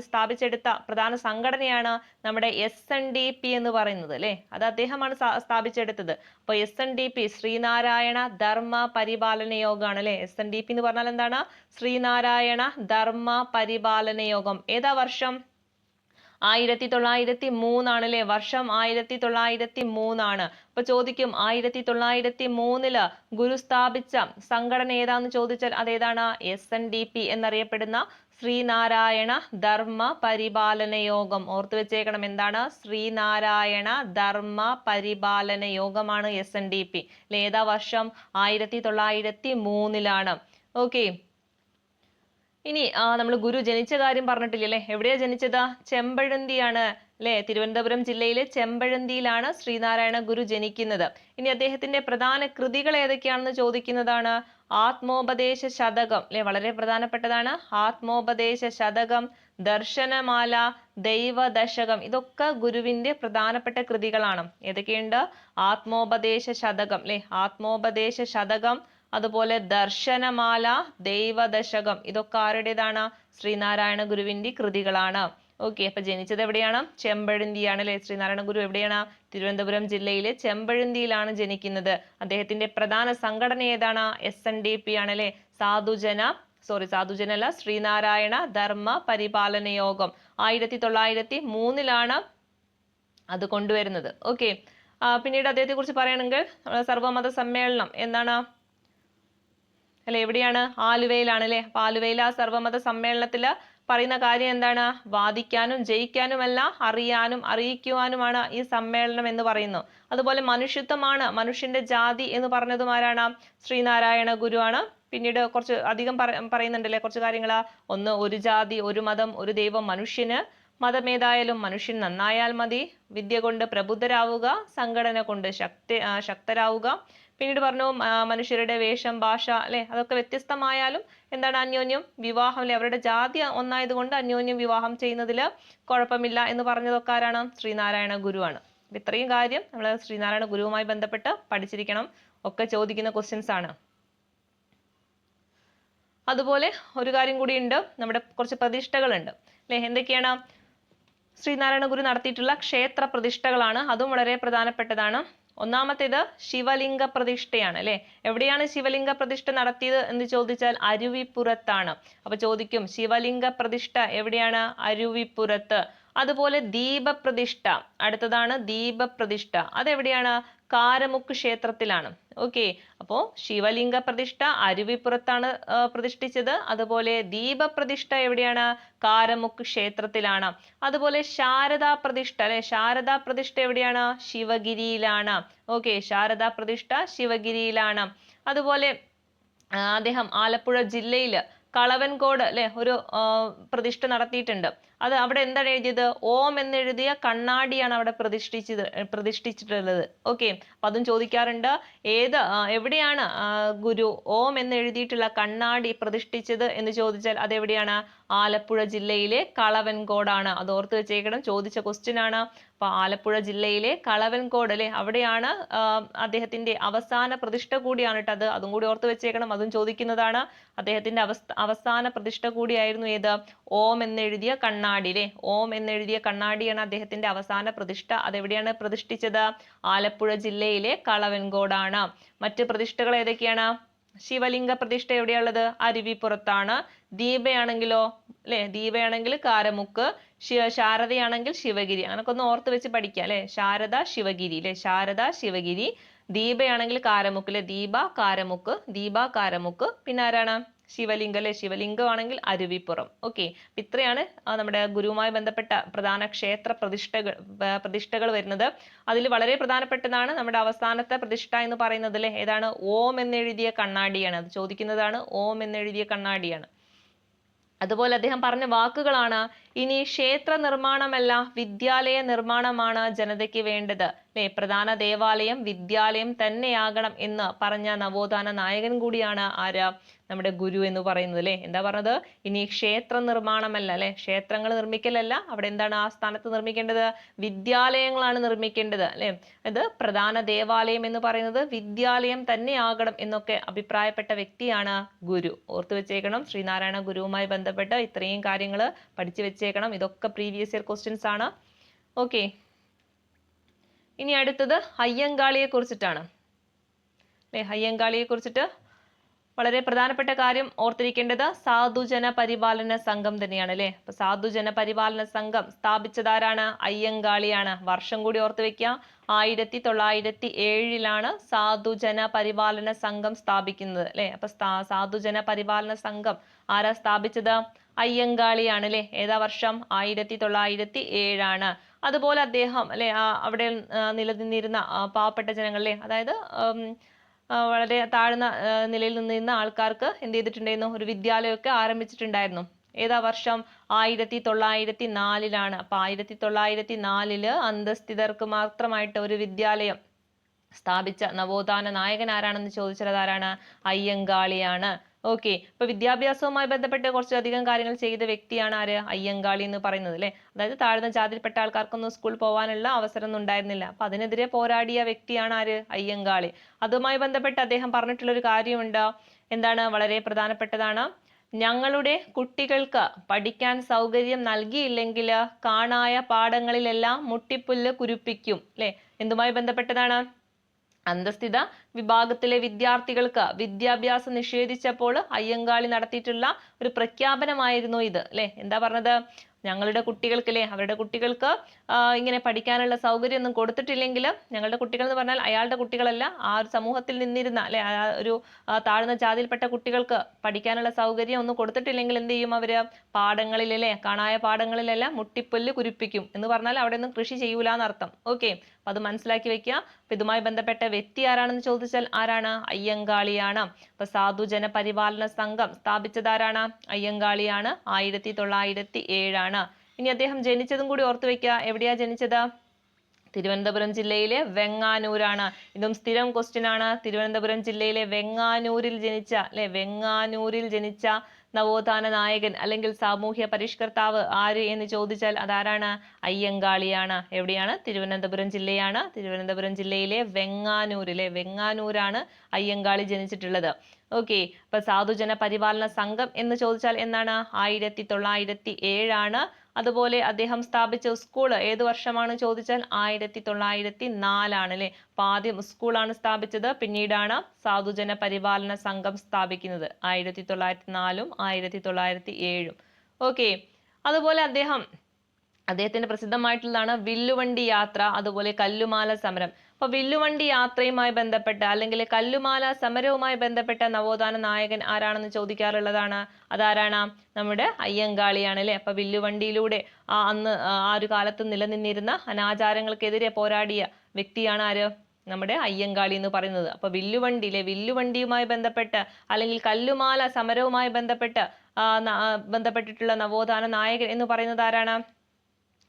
സ്ഥാപിച്ചെടുത്ത പ്രധാന സംഘടനയാണ് നമ്മുടെ SNDP എന്ന് പറയുന്നത് അല്ലെ. അത് അദ്ദേഹമാണ് സ്ഥാപിച്ചെടുത്തത്. അപ്പൊ SNDP ശ്രീനാരായണ ധർമ്മ പരിപാലന യോഗമാണ് അല്ലെ. SNDP എന്ന് പറഞ്ഞാൽ എന്താണ്? ശ്രീനാരായണ ധർമ്മ പരിപാലന യോഗം. ഏതാ വർഷം? 1903 ആണ് അല്ലെ. വർഷം 1903 ആണ്. അപ്പൊ ചോദിക്കും 1903 ഗുരു സ്ഥാപിച്ച സംഘടന ഏതാന്ന് ചോദിച്ചാൽ അതേതാണ്? SNDP എന്നറിയപ്പെടുന്ന ശ്രീനാരായണ ധർമ്മ പരിപാലന യോഗം. ഓർത്തു വെച്ചേക്കണം, എന്താണ്? ശ്രീനാരായണ ധർമ്മ പരിപാലന യോഗമാണ് SNDP. ഏതാ വർഷം? 1903 ഓക്കെ. ഇനി നമ്മൾ ഗുരു ജനിച്ച കാര്യം പറഞ്ഞിട്ടില്ലേ? എവിടെയാ ജനിച്ചത്? ചെമ്പഴന്തിയാണ് അല്ലെ. തിരുവനന്തപുരം ജില്ലയിലെ ചെമ്പഴന്തിയിലാണ് ശ്രീനാരായണ ഗുരു ജനിക്കുന്നത്. ഇനി അദ്ദേഹത്തിന്റെ പ്രധാന കൃതികൾ ഏതൊക്കെയാണെന്ന് ചോദിക്കുന്നതാണ്. ആത്മോപദേശ ശതകം അല്ലെ, വളരെ പ്രധാനപ്പെട്ടതാണ്. ആത്മോപദേശ ശതകം, ദർശനമാല, ദൈവദശകം, ഇതൊക്കെ ഗുരുവിന്റെ പ്രധാനപ്പെട്ട കൃതികളാണ്. ഏതൊക്കെയുണ്ട്? ആത്മോപദേശ ശതകം അല്ലെ, ആത്മോപദേശ ശതകം, അതുപോലെ ദർശനമാല, ദൈവദശകം, ഇതൊക്കെ ആരുടേതാണ്? ശ്രീനാരായണ ഗുരുവിന്റെ കൃതികളാണ്. ഓക്കെ. അപ്പൊ ജനിച്ചത് എവിടെയാണ്? ചെമ്പഴന്തിയാണ് അല്ലെ. ശ്രീനാരായണ ഗുരു എവിടെയാണ്? തിരുവനന്തപുരം ജില്ലയിലെ ചെമ്പഴന്തിയിലാണ് ജനിക്കുന്നത്. അദ്ദേഹത്തിന്റെ പ്രധാന സംഘടന ഏതാണ്? SNDP ആണ് അല്ലെ. സാധുജനല്ല, ശ്രീനാരായണ ധർമ്മ പരിപാലന യോഗം. 1903 അത് കൊണ്ടുവരുന്നത്. ഓക്കെ. പിന്നീട് അദ്ദേഹത്തെ കുറിച്ച് പറയുകയാണെങ്കിൽ സർവമത സമ്മേളനം എന്താണ് അല്ലെ, എവിടെയാണ്? ആലുവയിലാണ് അല്ലെ. അപ്പൊ ആലുവയിലെ ആ സർവമത സമ്മേളനത്തില് പറയുന്ന കാര്യം എന്താണ്? വാദിക്കാനും ജയിക്കാനുമല്ല, അറിയാനും അറിയിക്കുവാനുമാണ് ഈ സമ്മേളനം എന്ന് പറയുന്നു. അതുപോലെ മനുഷ്യത്വമാണ് മനുഷ്യന്റെ ജാതി എന്ന് പറഞ്ഞതും ആരാണ്? ശ്രീനാരായണ ഗുരുവാണ്. പിന്നീട് കുറച്ച് അധികം പറയുന്നുണ്ടല്ലേ കുറച്ച് കാര്യങ്ങൾ. ഒന്ന്, ഒരു ജാതി, ഒരു മതം, ഒരു ദൈവം, മനുഷ്യന് മതമേതായാലും മനുഷ്യൻ നന്നായാൽ മതി, വിദ്യ കൊണ്ട് പ്രബുദ്ധരാവുക, സംഘടന കൊണ്ട് ശക്തരാവുക. പിന്നീട് പറഞ്ഞു മനുഷ്യരുടെ വേഷം, ഭാഷ അല്ലെ, അതൊക്കെ വ്യത്യസ്തമായാലും എന്താണ്? അന്യോന്യം വിവാഹം അല്ലെ, അവരുടെ ജാതി ഒന്നായതുകൊണ്ട് അന്യോന്യം വിവാഹം ചെയ്യുന്നതിൽ കുഴപ്പമില്ല എന്ന് പറഞ്ഞതൊക്കെ ആരാണ്? ശ്രീനാരായണ ഗുരുവാണ്. ഇത്രയും കാര്യം നമ്മൾ ശ്രീനാരായണ ഗുരുവുമായി ബന്ധപ്പെട്ട് പഠിച്ചിരിക്കണം. ഒക്കെ ചോദിക്കുന്ന ക്വസ്റ്റ്യൻസ് ആണ്. അതുപോലെ ഒരു കാര്യം കൂടി ഉണ്ട്, നമ്മുടെ കുറച്ച് പ്രതിഷ്ഠകളുണ്ട് അല്ലെ. എന്തൊക്കെയാണ്? ശ്രീനാരായണ ഗുരു നടത്തിയിട്ടുള്ള ക്ഷേത്ര പ്രതിഷ്ഠകളാണ്. അതും വളരെ പ്രധാനപ്പെട്ടതാണ്. ഒന്നാമത്തേത് ശിവലിംഗ പ്രതിഷ്ഠയാണ് അല്ലെ. എവിടെയാണ് ശിവലിംഗ പ്രതിഷ്ഠ നടത്തിയത് എന്ന് ചോദിച്ചാൽ അരുവിപ്പുറത്താണ്. അപ്പൊ ചോദിക്കും ശിവലിംഗ പ്രതിഷ്ഠ എവിടെയാണ്? അരുവിപ്പുറത്ത്. അതുപോലെ ദീപപ്രതിഷ്ഠ, അടുത്തതാണ് ദീപപ്രതിഷ്ഠ. അതെവിടെയാണ്? കാരമുക്ക് ക്ഷേത്രത്തിലാണ്. ഓക്കെ. അപ്പോ ശിവലിംഗ പ്രതിഷ്ഠ അരുവിപ്പുറത്താണ് പ്രതിഷ്ഠിച്ചത്. അതുപോലെ ദീപപ്രതിഷ്ഠ എവിടെയാണ്? കാരമുക്ക് ക്ഷേത്രത്തിലാണ്. അതുപോലെ ശാരദാ പ്രതിഷ്ഠ അല്ലെ, ശാരദാ പ്രതിഷ്ഠ എവിടെയാണ്? ശിവഗിരിയിലാണ്. ഓക്കെ. ശാരദാ പ്രതിഷ്ഠ ശിവഗിരിയിലാണ്. അതുപോലെ അദ്ദേഹം ആലപ്പുഴ ജില്ലയില് കളവൻകോട് അല്ലെ ഒരു പ്രതിഷ്ഠ നടത്തിയിട്ടുണ്ട്. അത് അവിടെ എന്താണ് എഴുതിയത്? ഓം എന്നെഴുതിയ കണ്ണാടിയാണ് അവിടെ പ്രതിഷ്ഠിച്ചിട്ടുള്ളത്. ഓക്കെ. അപ്പൊ അതും ചോദിക്കാറുണ്ട്. എവിടെയാണ് ഗുരു ഓം എന്നെഴുതിയിട്ടുള്ള കണ്ണാടി പ്രതിഷ്ഠിച്ചത് എന്ന് ചോദിച്ചാൽ അതെവിടെയാണ്? ആലപ്പുഴ ജില്ലയിലെ കളവൻകോടാണ്. അത് ഓർത്ത് വെച്ചേക്കണം, ചോദിച്ച ക്വസ്റ്റ്യൻ ആണ്. അപ്പൊ ആലപ്പുഴ ജില്ലയിലെ കളവൻകോട് അല്ലെ, അവിടെയാണ് അദ്ദേഹത്തിന്റെ അവസാന പ്രതിഷ്ഠ കൂടിയാണ് കേട്ടോ. അതും കൂടി ഓർത്ത് വെച്ചേക്കണം, അതും ചോദിക്കുന്നതാണ്. അദ്ദേഹത്തിന്റെ അവസാന പ്രതിഷ്ഠ കൂടിയായിരുന്നു ഏത്? ഓം എന്നെഴുതിയ കണ്ണാടി അല്ലെ. ഓം എന്നെഴുതിയ കണ്ണാടിയാണ് അദ്ദേഹത്തിന്റെ അവസാന പ്രതിഷ്ഠ. അതെവിടെയാണ് പ്രതിഷ്ഠിച്ചത്? ആലപ്പുഴ ജില്ലയിലെ കളവൻകോടാണ്. മറ്റ് പ്രതിഷ്ഠകൾ ഏതൊക്കെയാണ്? ശിവലിംഗ പ്രതിഷ്ഠ എവിടെയുള്ളത്? അരുവിപ്പുറത്താണ്. ദീപയാണെങ്കിലോ അല്ലെ, ദീപയാണെങ്കിൽ കാരമുക്ക്, ശാരദയാണെങ്കിൽ ശിവഗിരി. അങ്ങനൊക്കെ ഒന്ന് ഓർത്ത് വെച്ച് പഠിക്കാം അല്ലെ. ശാരദ ശിവഗിരി അല്ലെ, ശാരദ ശിവഗിരി. ദീപയാണെങ്കിൽ കാരമുക്ക് അല്ലെ, ദീപ കാരമുക്ക്. പിന്നെ ആരാണ്? ശിവലിംഗം അല്ലെ, ശിവലിംഗമാണെങ്കിൽ അരുവിപ്പുറം. ഓക്കെ. ഇത്രയാണ് നമ്മുടെ ഗുരുവുമായി ബന്ധപ്പെട്ട പ്രധാന ക്ഷേത്ര പ്രതിഷ്ഠകൾ വരുന്നത്. അതിൽ വളരെ പ്രധാനപ്പെട്ടതാണ് നമ്മുടെ അവസാനത്തെ പ്രതിഷ്ഠ എന്ന് പറയുന്നത് അല്ലെ. ഏതാണ്? ഓം എന്നെഴുതിയ കണ്ണാടിയാണ്. അത് ചോദിക്കുന്നതാണ്. ഓം എന്നെഴുതിയ കണ്ണാടിയാണ്. അതുപോലെ അദ്ദേഹം പറഞ്ഞ വാക്കുകളാണ്, ഇനി ക്ഷേത്ര നിർമ്മാണമല്ല വിദ്യാലയ നിർമ്മാണമാണ് ജനതയ്ക്ക് വേണ്ടത് അല്ലെ. പ്രധാന ദേവാലയം വിദ്യാലയം തന്നെയാകണം എന്ന് പറഞ്ഞ നവോത്ഥാന നായകൻ കൂടിയാണ് ആര്? നമ്മുടെ ഗുരു എന്ന് പറയുന്നത് അല്ലെ. എന്താ പറഞ്ഞത്? ഇനി ക്ഷേത്ര നിർമ്മാണമല്ല അല്ലെ, ക്ഷേത്രങ്ങൾ നിർമ്മിക്കലല്ല, അവിടെ എന്താണ് ആ സ്ഥാനത്ത് നിർമ്മിക്കേണ്ടത്? വിദ്യാലയങ്ങളാണ് നിർമ്മിക്കേണ്ടത് അല്ലെ. അത് പ്രധാന ദേവാലയം എന്ന് പറയുന്നത് വിദ്യാലയം തന്നെ ആകണം എന്നൊക്കെ അഭിപ്രായപ്പെട്ട വ്യക്തിയാണ് ഗുരു. ഓർത്തു വെച്ചേക്കണം, ശ്രീനാരായണ ഗുരുവുമായി ബന്ധപ്പെട്ട് ഇത്രയും കാര്യങ്ങൾ പഠിച്ചു വെച്ചേക്കണം. ഇതൊക്കെ പ്രീവിയസ് ഇയർ ക്വസ്റ്റ്യൻസ് ആണ്. ഓക്കെ, ഇനി അടുത്തത് അയ്യങ്കാളിയെ കുറിച്ചിട്ടാണ് അല്ലെ. അയ്യങ്കാളിയെ കുറിച്ചിട്ട് വളരെ പ്രധാനപ്പെട്ട കാര്യം ഓർത്തിരിക്കേണ്ടത് സാധുജന പരിപാലന സംഘം തന്നെയാണ് അല്ലെ. അപ്പൊ സാധുജന പരിപാലന സംഘം സ്ഥാപിച്ചതാരാണ്? അയ്യങ്കാളിയാണ്. വർഷം കൂടി ഓർത്തു വെക്കുക, 1907 സാധുജന പരിപാലന സംഘം സ്ഥാപിക്കുന്നത് അല്ലെ. അപ്പൊ സാധുജന പരിപാലന സംഘം ആരാ സ്ഥാപിച്ചത്? അയ്യങ്കാളിയാണ് അല്ലെ. ഏതാ വർഷം? 1907. അതുപോലെ അദ്ദേഹം അല്ലെ അവിടെ നിലനിന്നിരുന്ന പാവപ്പെട്ട ജനങ്ങളെ, അതായത് വളരെ താഴ്ന്ന നിലയിൽ നിന്നിരുന്ന ആൾക്കാർക്ക് എന്ത് ചെയ്തിട്ടുണ്ടായിരുന്നു? ഒരു വിദ്യാലയമൊക്കെ ആരംഭിച്ചിട്ടുണ്ടായിരുന്നു. ഏതാ വർഷം? 1904. അപ്പൊ 1904 അന്തസ്ഥിതർക്ക് മാത്രമായിട്ട് ഒരു വിദ്യാലയം സ്ഥാപിച്ച നവോത്ഥാന നായകൻ ആരാണെന്ന് ചോദിച്ചത് ആരാണ്? അയ്യങ്കാളിയാണ്. ഓക്കെ, ഇപ്പൊ വിദ്യാഭ്യാസവുമായി ബന്ധപ്പെട്ട് കുറച്ചധികം കാര്യങ്ങൾ ചെയ്ത വ്യക്തിയാണ് ആര്? അയ്യങ്കാളി എന്ന് പറയുന്നത് അല്ലെ. അതായത് താഴ്ന്ന ജാതിയിൽപ്പെട്ട ആൾക്കാർക്കൊന്നും സ്കൂൾ പോകാനുള്ള അവസരം ഒന്നും ഉണ്ടായിരുന്നില്ല. അപ്പൊ അതിനെതിരെ പോരാടിയ വ്യക്തിയാണ് ആര്? അയ്യങ്കാളി. അതുമായി ബന്ധപ്പെട്ട് അദ്ദേഹം പറഞ്ഞിട്ടുള്ള ഒരു കാര്യമുണ്ട്. എന്താണ്? വളരെ പ്രധാനപ്പെട്ടതാണ്. ഞങ്ങളുടെ കുട്ടികൾക്ക് പഠിക്കാൻ സൗകര്യം നൽകിയില്ലെങ്കിൽ കാണായ പാഠങ്ങളിലെല്ലാം മുട്ടിപ്പുല്ല് കുരുപ്പിക്കും അല്ലെ. എന്തുമായി ബന്ധപ്പെട്ടതാണ്? അന്തസ്ഥിത വിഭാഗത്തിലെ വിദ്യാർത്ഥികൾക്ക് വിദ്യാഭ്യാസം നിഷേധിച്ചപ്പോൾ അയ്യങ്കാളി നടത്തിയിട്ടുള്ള ഒരു പ്രഖ്യാപനമായിരുന്നു ഇത് അല്ലെ. എന്താ പറഞ്ഞത്? ഞങ്ങളുടെ കുട്ടികൾക്ക് അല്ലെ, അവരുടെ കുട്ടികൾക്ക് ഇങ്ങനെ പഠിക്കാനുള്ള സൗകര്യം ഒന്നും കൊടുത്തിട്ടില്ലെങ്കിൽ, ഞങ്ങളുടെ കുട്ടികൾ എന്ന് പറഞ്ഞാൽ അയാളുടെ കുട്ടികളല്ല, ആ ഒരു സമൂഹത്തിൽ നിന്നിരുന്ന അല്ലെ, ഒരു താഴ്ന്ന ജാതിയിൽപ്പെട്ട കുട്ടികൾക്ക് പഠിക്കാനുള്ള സൗകര്യം ഒന്നും കൊടുത്തിട്ടില്ലെങ്കിൽ എന്ത് ചെയ്യും അവര്? പാടങ്ങളിൽ അല്ലെ, കാണായ പാടങ്ങളിലെല്ലാം മുട്ടിപ്പുല്ല് കുരിപ്പിക്കും എന്ന് പറഞ്ഞാൽ അവിടെ ഒന്നും കൃഷി ചെയ്യൂല എന്നർത്ഥം. ഓക്കെ, അപ്പൊ അത് മനസ്സിലാക്കി വെക്കുക. അപ്പൊ ഇതുമായി ബന്ധപ്പെട്ട വ്യക്തി ആരാണെന്ന് ചോദിച്ചാൽ ആരാണ്? അയ്യങ്കാളിയാണ്. അപ്പൊ സാധുജന പരിപാലന സംഘം സ്ഥാപിച്ചത് ആരാണ്? അയ്യങ്കാളിയാണ്. 1907. ഇനി അദ്ദേഹം ജനിച്ചതും കൂടി ഓർത്തു വെക്കുക. എവിടെയാ ജനിച്ചത്? തിരുവനന്തപുരം ജില്ലയിലെ വെങ്ങാനൂരാണ്. ഇതും സ്ഥിരം ക്വസ്റ്റ്യൻ ആണ്. തിരുവനന്തപുരം ജില്ലയിലെ വെങ്ങാനൂരിൽ ജനിച്ച അല്ലെ, വെങ്ങാനൂരിൽ ജനിച്ച നവോത്ഥാന നായകൻ അല്ലെങ്കിൽ സാമൂഹ്യ പരിഷ്കർത്താവ് ആര് എന്ന് ചോദിച്ചാൽ അതാരാണ്? അയ്യങ്കാളിയാണ്. എവിടെയാണ്? തിരുവനന്തപുരം ജില്ലയാണ്. തിരുവനന്തപുരം ജില്ലയിലെ വെങ്ങാനൂരിലെ വെങ്ങാനൂരാണ് അയ്യങ്കാളി ജനിച്ചിട്ടുള്ളത്. ഓക്കെ, അപ്പൊ സാധുജന പരിപാലന സംഘം എന്ന് ചോദിച്ചാൽ എന്നാണ്? 1907. അതുപോലെ അദ്ദേഹം സ്ഥാപിച്ച സ്കൂൾ ഏത് വർഷമാണ് ചോദിച്ചാൽ 1904 അല്ലെ. അപ്പൊ ആദ്യം സ്കൂളാണ് സ്ഥാപിച്ചത്, പിന്നീടാണ് സാധുജന പരിപാലന സംഘം സ്ഥാപിക്കുന്നത്. 1904 1907. ഓക്കെ, അതുപോലെ അദ്ദേഹത്തിന്റെ പ്രസിദ്ധമായിട്ടുള്ളതാണ് വില്ലുവണ്ടി യാത്ര, അതുപോലെ കല്ലുമാല സമരം. അപ്പൊ വില്ലുവണ്ടി യാത്രയുമായി ബന്ധപ്പെട്ട അല്ലെങ്കിൽ കല്ലുമാല സമരവുമായി ബന്ധപ്പെട്ട നവോത്ഥാന നായകൻ ആരാണെന്ന് ചോദിക്കാറുള്ളതാണ്. അതാരാണ്? നമ്മുടെ അയ്യങ്കാളിയാണ് അല്ലെ. അപ്പൊ വില്ലുവണ്ടിയിലൂടെ അന്ന് ആ ഒരു കാലത്ത് നിലനിന്നിരുന്ന അനാചാരങ്ങൾക്കെതിരെ പോരാടിയ വ്യക്തിയാണ് ആര്? നമ്മുടെ അയ്യങ്കാളി എന്ന് പറയുന്നത്. അപ്പൊ വില്ലുവണ്ടിയുമായി ബന്ധപ്പെട്ട് അല്ലെങ്കിൽ കല്ലുമാല സമരവുമായി ബന്ധപ്പെട്ടിട്ടുള്ള നവോത്ഥാന നായകൻ എന്ന് പറയുന്നത്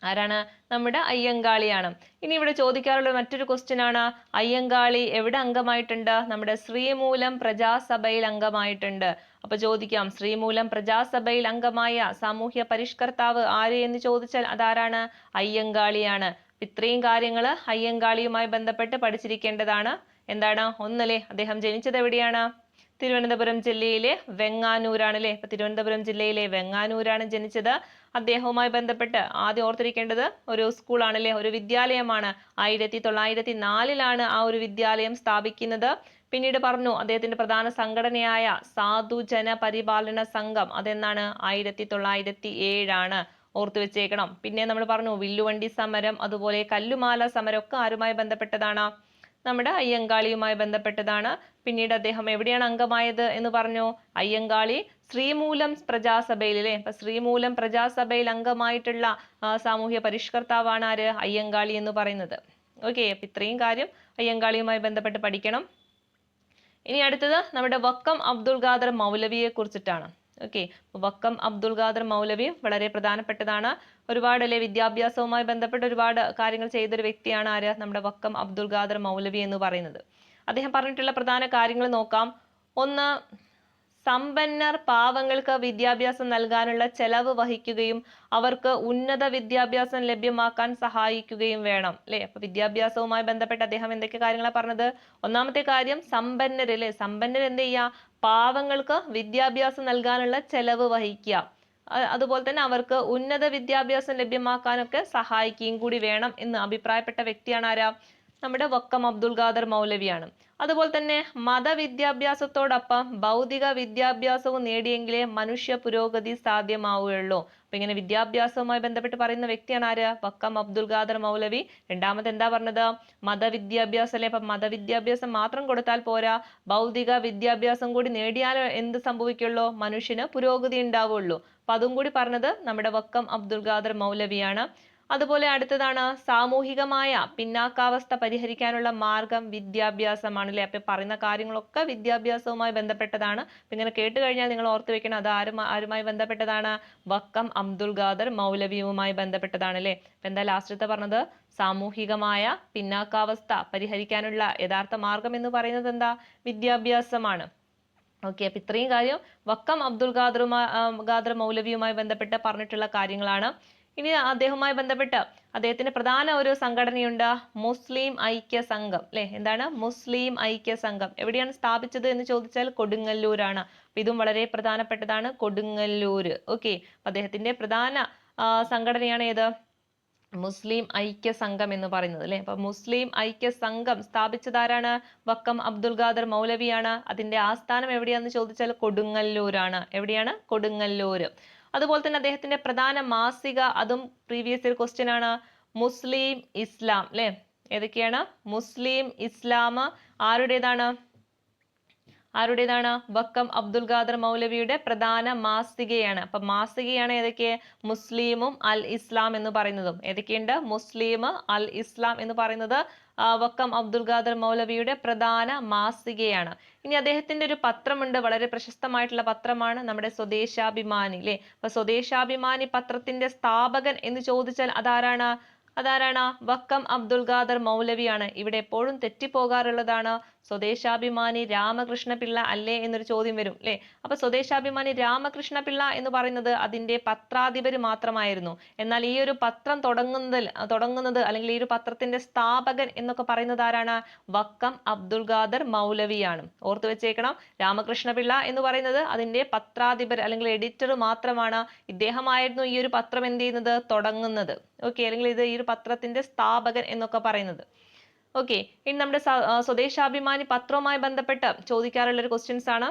ആരാണ്? നമ്മുടെ അയ്യങ്കാളിയാണ്. ഇനി ഇവിടെ ചോദിക്കാറുള്ള മറ്റൊരു ക്വസ്റ്റ്യൻ ആണ്, അയ്യങ്കാളി എവിടെ അംഗമായിട്ടുണ്ട്? നമ്മുടെ ശ്രീമൂലം പ്രജാസഭയിൽ അംഗമായിട്ടുണ്ട്. അപ്പൊ ചോദിക്കാം, ശ്രീമൂലം പ്രജാസഭയിൽ അംഗമായ സാമൂഹ്യ പരിഷ്കർത്താവ് ആര് എന്ന് ചോദിച്ചാൽ അതാരാണ്? അയ്യങ്കാളിയാണ്. ഇത്രയും കാര്യങ്ങൾ അയ്യങ്കാളിയുമായി ബന്ധപ്പെട്ട് പഠിച്ചിരിക്കേണ്ടതാണ്. എന്താണ്? ഒന്നല്ലേ, അദ്ദേഹം ജനിച്ചത് എവിടെയാണ്? തിരുവനന്തപുരം ജില്ലയിലെ വെങ്ങാനൂരാണ് അല്ലെ. അപ്പൊ തിരുവനന്തപുരം ജില്ലയിലെ വെങ്ങാനൂരാണ് ജനിച്ചത്. അദ്ദേഹവുമായി ബന്ധപ്പെട്ട് ആദ്യം ഓർത്തിരിക്കേണ്ടത് ഒരു സ്കൂളാണല്ലേ, ഒരു വിദ്യാലയമാണ്. 1904 ആ ഒരു വിദ്യാലയം സ്ഥാപിക്കുന്നത്. പിന്നീട് പറഞ്ഞു അദ്ദേഹത്തിന്റെ പ്രധാന സംഘടനയായ സാധുജന പരിപാലന സംഘം അതെന്നാണ്? 1907. ഓർത്തു വെച്ചേക്കണം. പിന്നെ നമ്മൾ പറഞ്ഞു വില്ലുവണ്ടി സമരം, അതുപോലെ കല്ലുമാല സമരം ഒക്കെ ആരുമായി ബന്ധപ്പെട്ടതാണ്? നമ്മുടെ അയ്യങ്കാളിയുമായി ബന്ധപ്പെട്ടതാണ്. പിന്നീട് അദ്ദേഹം എവിടെയാണ് അംഗമായത് എന്ന് പറഞ്ഞു? അയ്യങ്കാളി ശ്രീമൂലം പ്രജാസഭയിൽ അല്ലെ. അപ്പൊ ശ്രീമൂലം പ്രജാസഭയിൽ അംഗമായിട്ടുള്ള സാമൂഹ്യ പരിഷ്കർത്താവാണ് ആര്? അയ്യങ്കാളി എന്ന് പറയുന്നത്. ഓക്കെ, അപ്പൊ ഇത്രയും കാര്യം അയ്യങ്കാളിയുമായി ബന്ധപ്പെട്ട് പഠിക്കണം. ഇനി അടുത്തത് നമ്മുടെ വക്കം അബ്ദുൽ ഖാദർ മൗലവിയെ കുറിച്ചിട്ടാണ്. ഓക്കെ, വക്കം അബ്ദുൽ ഖാദർ മൗലവി വളരെ പ്രധാനപ്പെട്ടതാണ്. ഒരുപാട് അല്ലെ വിദ്യാഭ്യാസവുമായി ബന്ധപ്പെട്ട് ഒരുപാട് കാര്യങ്ങൾ ചെയ്തൊരു വ്യക്തിയാണ് ആര്? നമ്മുടെ വക്കം അബ്ദുൽ ഖാദർ മൗലവി എന്ന് പറയുന്നത്. അദ്ദേഹം പറഞ്ഞിട്ടുള്ള പ്രധാന കാര്യങ്ങൾ നോക്കാം. ഒന്ന്, സമ്പന്നർ പാവങ്ങൾക്ക് വിദ്യാഭ്യാസം നൽകാനുള്ള ചെലവ് വഹിക്കുകയും അവർക്ക് ഉന്നത വിദ്യാഭ്യാസം ലഭ്യമാക്കാൻ സഹായിക്കുകയും വേണം. അല്ലെ? അപ്പൊ വിദ്യാഭ്യാസവുമായി ബന്ധപ്പെട്ട് അദ്ദേഹം എന്തൊക്കെ കാര്യങ്ങളാണ് പറഞ്ഞത്? ഒന്നാമത്തെ കാര്യം സമ്പന്നര്, അല്ലെ? സമ്പന്നർ എന്ത് ചെയ്യുക? പാവങ്ങൾക്ക് വിദ്യാഭ്യാസം നൽകാനുള്ള ചെലവ് വഹിക്കുക. അതുപോലെ തന്നെ അവർക്ക് ഉന്നത വിദ്യാഭ്യാസം ലഭ്യമാക്കാനൊക്കെ സഹായിക്കുകയും കൂടി വേണം എന്ന് അഭിപ്രായപ്പെട്ട വ്യക്തിയാണ് ആരാ? നമ്മുടെ വക്കം അബ്ദുൽ ഖാദർ മൗലവിയാണ്. അതുപോലെ തന്നെ മതവിദ്യാഭ്യാസത്തോടൊപ്പം ഭൗതിക വിദ്യാഭ്യാസവും നേടിയെങ്കിലേ മനുഷ്യ പുരോഗതി സാധ്യമാവുകയുള്ളൂ. അപ്പൊ ഇങ്ങനെ വിദ്യാഭ്യാസവുമായി ബന്ധപ്പെട്ട് പറയുന്ന വ്യക്തിയാണ് ആര്? വക്കം അബ്ദുൽ ഖാദർ മൗലവി. രണ്ടാമത് എന്താ പറഞ്ഞത്? മതവിദ്യാഭ്യാസം, അല്ലെ? അപ്പൊ മതവിദ്യാഭ്യാസം മാത്രം കൊടുത്താൽ പോരാ, ഭൗതിക വിദ്യാഭ്യാസം കൂടി നേടിയാൽ എന്ത് സംഭവിക്കുള്ളൂ? മനുഷ്യന് പുരോഗതി ഉണ്ടാവുള്ളൂ. അപ്പൊ അതും കൂടി പറഞ്ഞത് നമ്മുടെ വക്കം അബ്ദുൽ ഖാദർ മൗലവിയാണ്. അതുപോലെ അടുത്തതാണ് സാമൂഹികമായ പിന്നാക്കാവസ്ഥ പരിഹരിക്കാനുള്ള മാർഗം വിദ്യാഭ്യാസമാണ്, അല്ലെ? അപ്പൊ പറയുന്ന കാര്യങ്ങളൊക്കെ വിദ്യാഭ്യാസവുമായി ബന്ധപ്പെട്ടതാണ്. അപ്പൊ ഇങ്ങനെ കേട്ട് കഴിഞ്ഞാൽ നിങ്ങൾ ഓർത്തു വെക്കണം, അത് ആരുമായി ബന്ധപ്പെട്ടതാണ്? വക്കം അബ്ദുൽ ഖാദർ മൗലവിയുമായി ബന്ധപ്പെട്ടതാണ്, അല്ലെ? അപ്പൊ എന്താ ലാസ്റ്റത്തെ പറഞ്ഞത്? സാമൂഹികമായ പിന്നാക്കാവസ്ഥ പരിഹരിക്കാനുള്ള യഥാർത്ഥ മാർഗം എന്ന് പറയുന്നത് എന്താ? വിദ്യാഭ്യാസമാണ്. ഓക്കെ, അപ്പൊ ഇത്രയും കാര്യം വക്കം അബ്ദുൽ ഖാദർ മൗലവിയുമായി ബന്ധപ്പെട്ട് പറഞ്ഞിട്ടുള്ള കാര്യങ്ങളാണ്. ഇനി അദ്ദേഹവുമായി ബന്ധപ്പെട്ട് അദ്ദേഹത്തിന്റെ പ്രധാന ഒരു സംഘടനയുണ്ട്, മുസ്ലിം ഐക്യ സംഘം, അല്ലെ? എന്താണ്? മുസ്ലിം ഐക്യ സംഘം. എവിടെയാണ് സ്ഥാപിച്ചത് എന്ന് ചോദിച്ചാൽ കൊടുങ്ങല്ലൂരാണ്. അപ്പൊ ഇതും വളരെ പ്രധാനപ്പെട്ടതാണ്, കൊടുങ്ങല്ലൂര്. ഓക്കെ, അദ്ദേഹത്തിന്റെ പ്രധാന സംഘടനയാണ് ഏത്? മുസ്ലിം ഐക്യ സംഘം എന്ന് പറയുന്നത്, അല്ലെ? അപ്പൊ മുസ്ലിം ഐക്യ സംഘം സ്ഥാപിച്ചതാരാണ്? വക്കം അബ്ദുൽ ഖാദർ മൗലവിയാണ്. അതിന്റെ ആസ്ഥാനം എവിടെയാന്ന് ചോദിച്ചാൽ കൊടുങ്ങല്ലൂരാണ്. എവിടെയാണ്? കൊടുങ്ങല്ലൂര്. അതുപോലെ തന്നെ അദ്ദേഹത്തിന്റെ പ്രധാന മാസിക, അതും പ്രീവിയസ് ഇയർ ക്വസ്റ്റ്യൻ ആണ്, മുസ്ലിം ഇസ്ലാം, അല്ലെ? ഏതൊക്കെയാണ്? മുസ്ലിം ഇസ്ലാം ആരുടേതാണ്? വക്കം അബ്ദുൽ ഖാദർ മൗലവിയുടെ പ്രധാന മാസികയാണ്. അപ്പൊ മാസികയാണ് ഏതൊക്കെ? മുസ്ലിമും അൽ ഇസ്ലാം എന്ന് പറയുന്നതും. ഏതൊക്കെയുണ്ട്? മുസ്ലിം, അൽ ഇസ്ലാം എന്ന് പറയുന്നത് വക്കം അബ്ദുൽ ഖാദർ മൗലവിയുടെ പ്രധാന മാസികയാണ്. ഇനി അദ്ദേഹത്തിന്റെ ഒരു പത്രമുണ്ട്, വളരെ പ്രശസ്തമായിട്ടുള്ള പത്രമാണ് നമ്മുടെ സ്വദേശാഭിമാനി, അല്ലെ? അപ്പൊ സ്വദേശാഭിമാനി പത്രത്തിന്റെ സ്ഥാപകൻ എന്ന് ചോദിച്ചാൽ അതാരാണ്? വക്കം അബ്ദുൽ ഖാദർ മൗലവിയാണ്. ഇവിടെ എപ്പോഴും തെറ്റിപ്പോകാറുള്ളതാണ്, സ്വദേശാഭിമാനി രാമകൃഷ്ണ പിള്ള അല്ലേ എന്നൊരു ചോദ്യം വരും, അല്ലെ? അപ്പൊ സ്വദേശാഭിമാനി രാമകൃഷ്ണ പിള്ള എന്ന് പറയുന്നത് അതിന്റെ പത്രാധിപര് മാത്രമായിരുന്നു. എന്നാൽ ഈ ഒരു പത്രം തുടങ്ങുന്നത് അല്ലെങ്കിൽ ഈ ഒരു പത്രത്തിന്റെ സ്ഥാപകൻ എന്നൊക്കെ പറയുന്നത് ആരാണ്? വക്കം അബ്ദുൽ ഖാദർ മൗലവിയാണ്. ഓർത്തു വെച്ചേക്കണം, രാമകൃഷ്ണ പിള്ള എന്ന് പറയുന്നത് അതിന്റെ പത്രാധിപർ അല്ലെങ്കിൽ എഡിറ്റർ മാത്രമാണ്. ഇദ്ദേഹമായിരുന്നു ഈ ഒരു പത്രം എന്ത് ചെയ്യുന്നത്? തുടങ്ങുന്നത്. ഓക്കെ, അല്ലെങ്കിൽ ഈ ഒരു പത്രത്തിന്റെ സ്ഥാപകൻ എന്നൊക്കെ പറയുന്നത്. ഓക്കെ, ഇനി നമ്മുടെ സ്വദേശാഭിമാനി പത്രവുമായി ബന്ധപ്പെട്ട് ചോദിക്കാറുള്ള ഒരു ക്വസ്റ്റ്യൻസ് ആണ്.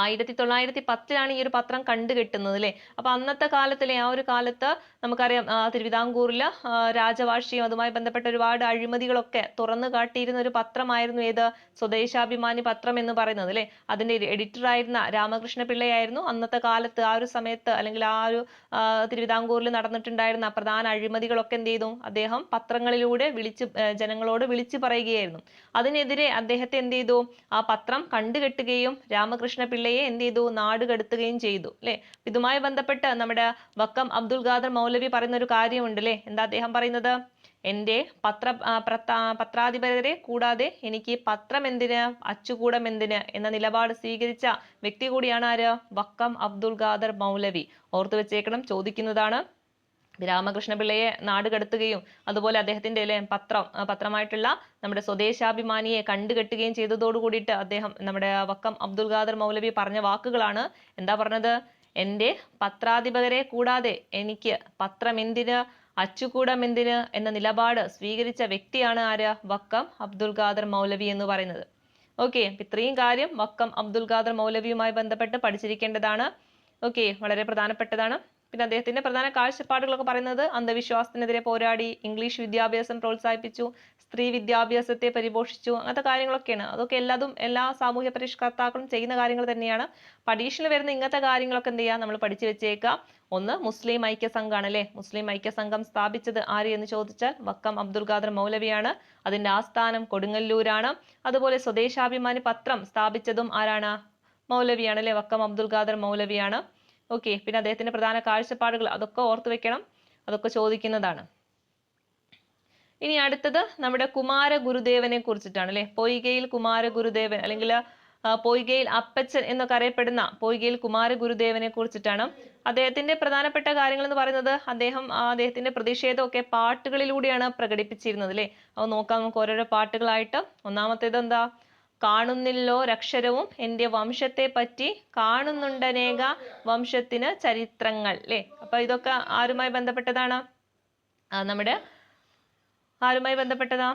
1910 ഈ ഒരു പത്രം കണ്ടുകെട്ടുന്നത്, അല്ലെ? അപ്പൊ അന്നത്തെ കാലത്തിലെ ആ ഒരു കാലത്ത് നമുക്കറിയാം, തിരുവിതാംകൂറില് രാജവാഴ്ചയും അതുമായി ബന്ധപ്പെട്ട ഒരുപാട് അഴിമതികളൊക്കെ തുറന്നു കാട്ടിയിരുന്ന ഒരു പത്രമായിരുന്നു ഏത്? സ്വദേശാഭിമാനി പത്രം എന്ന് പറയുന്നത്, അല്ലെ? അതിന്റെ എഡിറ്റർ ആയിരുന്ന രാമകൃഷ്ണ പിള്ളയായിരുന്നു അന്നത്തെ കാലത്ത് ആ ഒരു സമയത്ത് അല്ലെങ്കിൽ ആ ഒരു തിരുവിതാംകൂറിൽ നടന്നിട്ടുണ്ടായിരുന്ന പ്രധാന അഴിമതികളൊക്കെ എന്ത് ചെയ്തു? അദ്ദേഹം പത്രങ്ങളിലൂടെ ജനങ്ങളോട് വിളിച്ചു പറയുകയായിരുന്നു. അതിനെതിരെ അദ്ദേഹത്തെ എന്ത് ചെയ്തു? ആ പത്രം കണ്ടുകെട്ടുകയും രാമകൃഷ്ണ പിള്ളയെ എന്ത് ചെയ്തു? നാട് കടത്തുകയും ചെയ്തു, അല്ലെ? ഇതുമായി ബന്ധപ്പെട്ട് നമ്മുടെ വക്കം അബ്ദുൽ ഖാദർ മൗലവി പറയുന്ന ഒരു കാര്യമുണ്ട്, അല്ലെ? എന്താ അദ്ദേഹം പറയുന്നത്? എന്റെ പത്രാധിപരെ കൂടാതെ എനിക്ക് പത്രം എന്തിന്, അച്ചുകൂടം എന്തിന് എന്ന നിലപാട് സ്വീകരിച്ച വ്യക്തി കൂടിയാണ് ആര്? വക്കം അബ്ദുൽ ഖാദർ മൗലവി. ഓർത്തു വെച്ചേക്കണം, ചോദിക്കുന്നതാണ്. രാമകൃഷ്ണ പിള്ളയെ നാട് കടത്തുകയും അതുപോലെ അദ്ദേഹത്തിന്റെ പത്രമായിട്ടുള്ള നമ്മുടെ സ്വദേശാഭിമാനിയെ കണ്ടുകെട്ടുകയും ചെയ്തതോട് കൂടിയിട്ട് അദ്ദേഹം നമ്മുടെ വക്കം അബ്ദുൽ ഖാദർ മൗലവി പറഞ്ഞ വാക്കുകളാണ്. എന്താ പറഞ്ഞത്? എന്റെ പത്രാധിപരെ കൂടാതെ എനിക്ക് പത്രം എന്തിന്, അച്ചുകൂടം എന്തിന് എന്ന നിലപാട് സ്വീകരിച്ച വ്യക്തിയാണ് ആര്? വക്കം അബ്ദുൽ ഖാദർ മൗലവി എന്ന് പറയുന്നത്. ഓക്കെ, ഇത്രയും കാര്യം വക്കം അബ്ദുൽ ഖാദർ മൗലവിയുമായി ബന്ധപ്പെട്ട് പഠിച്ചിരിക്കേണ്ടതാണ്. ഓക്കെ, വളരെ പ്രധാനപ്പെട്ടതാണ്. പിന്നെ അദ്ദേഹത്തിന്റെ പ്രധാന കാഴ്ചപ്പാടുകളൊക്കെ പറയുന്നത് അന്ധവിശ്വാസത്തിനെതിരെ പോരാടി, ഇംഗ്ലീഷ് വിദ്യാഭ്യാസം പ്രോത്സാഹിപ്പിച്ചു, സ്ത്രീ വിദ്യാഭ്യാസത്തെ പരിപോഷിച്ചു, അങ്ങനത്തെ കാര്യങ്ങളൊക്കെയാണ്. അതൊക്കെ എല്ലാ സാമൂഹ്യ പരിഷ്കർത്താക്കളും ചെയ്യുന്ന കാര്യങ്ങൾ തന്നെയാണ്. പരീക്ഷയിൽ വരുന്ന ഇങ്ങനത്തെ കാര്യങ്ങളൊക്കെ എന്ത് ചെയ്യുക? നമ്മൾ പഠിച്ചു വെച്ചേക്കാം. ഒന്ന്, മുസ്ലിം ഐക്യ സംഘമാണ്, അല്ലെ? മുസ്ലിം ഐക്യ സംഘം സ്ഥാപിച്ചത് ആര് എന്ന് ചോദിച്ചാൽ വക്കം അബ്ദുൽ ഖാദർ മൗലവിയാണ്. അതിന്റെ ആസ്ഥാനം കൊടുങ്ങല്ലൂരാണ്. അതുപോലെ സ്വദേശാഭിമാനി പത്രം സ്ഥാപിച്ചതും ആരാണ്? മൗലവിയാണ്, അല്ലെ? വക്കം അബ്ദുൽ ഖാദർ മൗലവിയാണ്. ഓക്കെ, പിന്നെ അദ്ദേഹത്തിന്റെ പ്രധാന കാഴ്ചപ്പാടുകൾ അതൊക്കെ ഓർത്തു വെക്കണം, അതൊക്കെ ചോദിക്കുന്നതാണ്. ഇനി അടുത്തത് നമ്മുടെ കുമാര ഗുരുദേവനെ കുറിച്ചിട്ടാണ്, അല്ലെ? പൊയ്കയിൽ കുമാര ഗുരുദേവൻ അല്ലെങ്കിൽ പൊയ്കയിൽ അപ്പച്ചൻ എന്നൊക്കെ അറിയപ്പെടുന്ന പൊയ്കയിൽ കുമാരഗുരുദേവനെ കുറിച്ചിട്ടാണ്. അദ്ദേഹത്തിന്റെ പ്രധാനപ്പെട്ട കാര്യങ്ങൾ എന്ന് പറയുന്നത് അദ്ദേഹത്തിന്റെ പ്രതിഷേധമൊക്കെ പാട്ടുകളിലൂടെയാണ് പ്രകടിപ്പിച്ചിരുന്നത് അല്ലെ. അത് നോക്കാം നമുക്ക് ഓരോരോ പാട്ടുകളായിട്ട്. ഒന്നാമത്തേത് എന്താ? കാണുന്നില്ലോരക്ഷരവും എൻ്റെ വംശത്തെ പറ്റി കാണുന്നുണ്ടനേക വംശത്തിന് ചരിത്രങ്ങൾ അല്ലെ. അപ്പൊ ഇതൊക്കെ ആരുമായി ബന്ധപ്പെട്ടതാണ്? നമ്മുടെ ആരുമായി ബന്ധപ്പെട്ടതാ?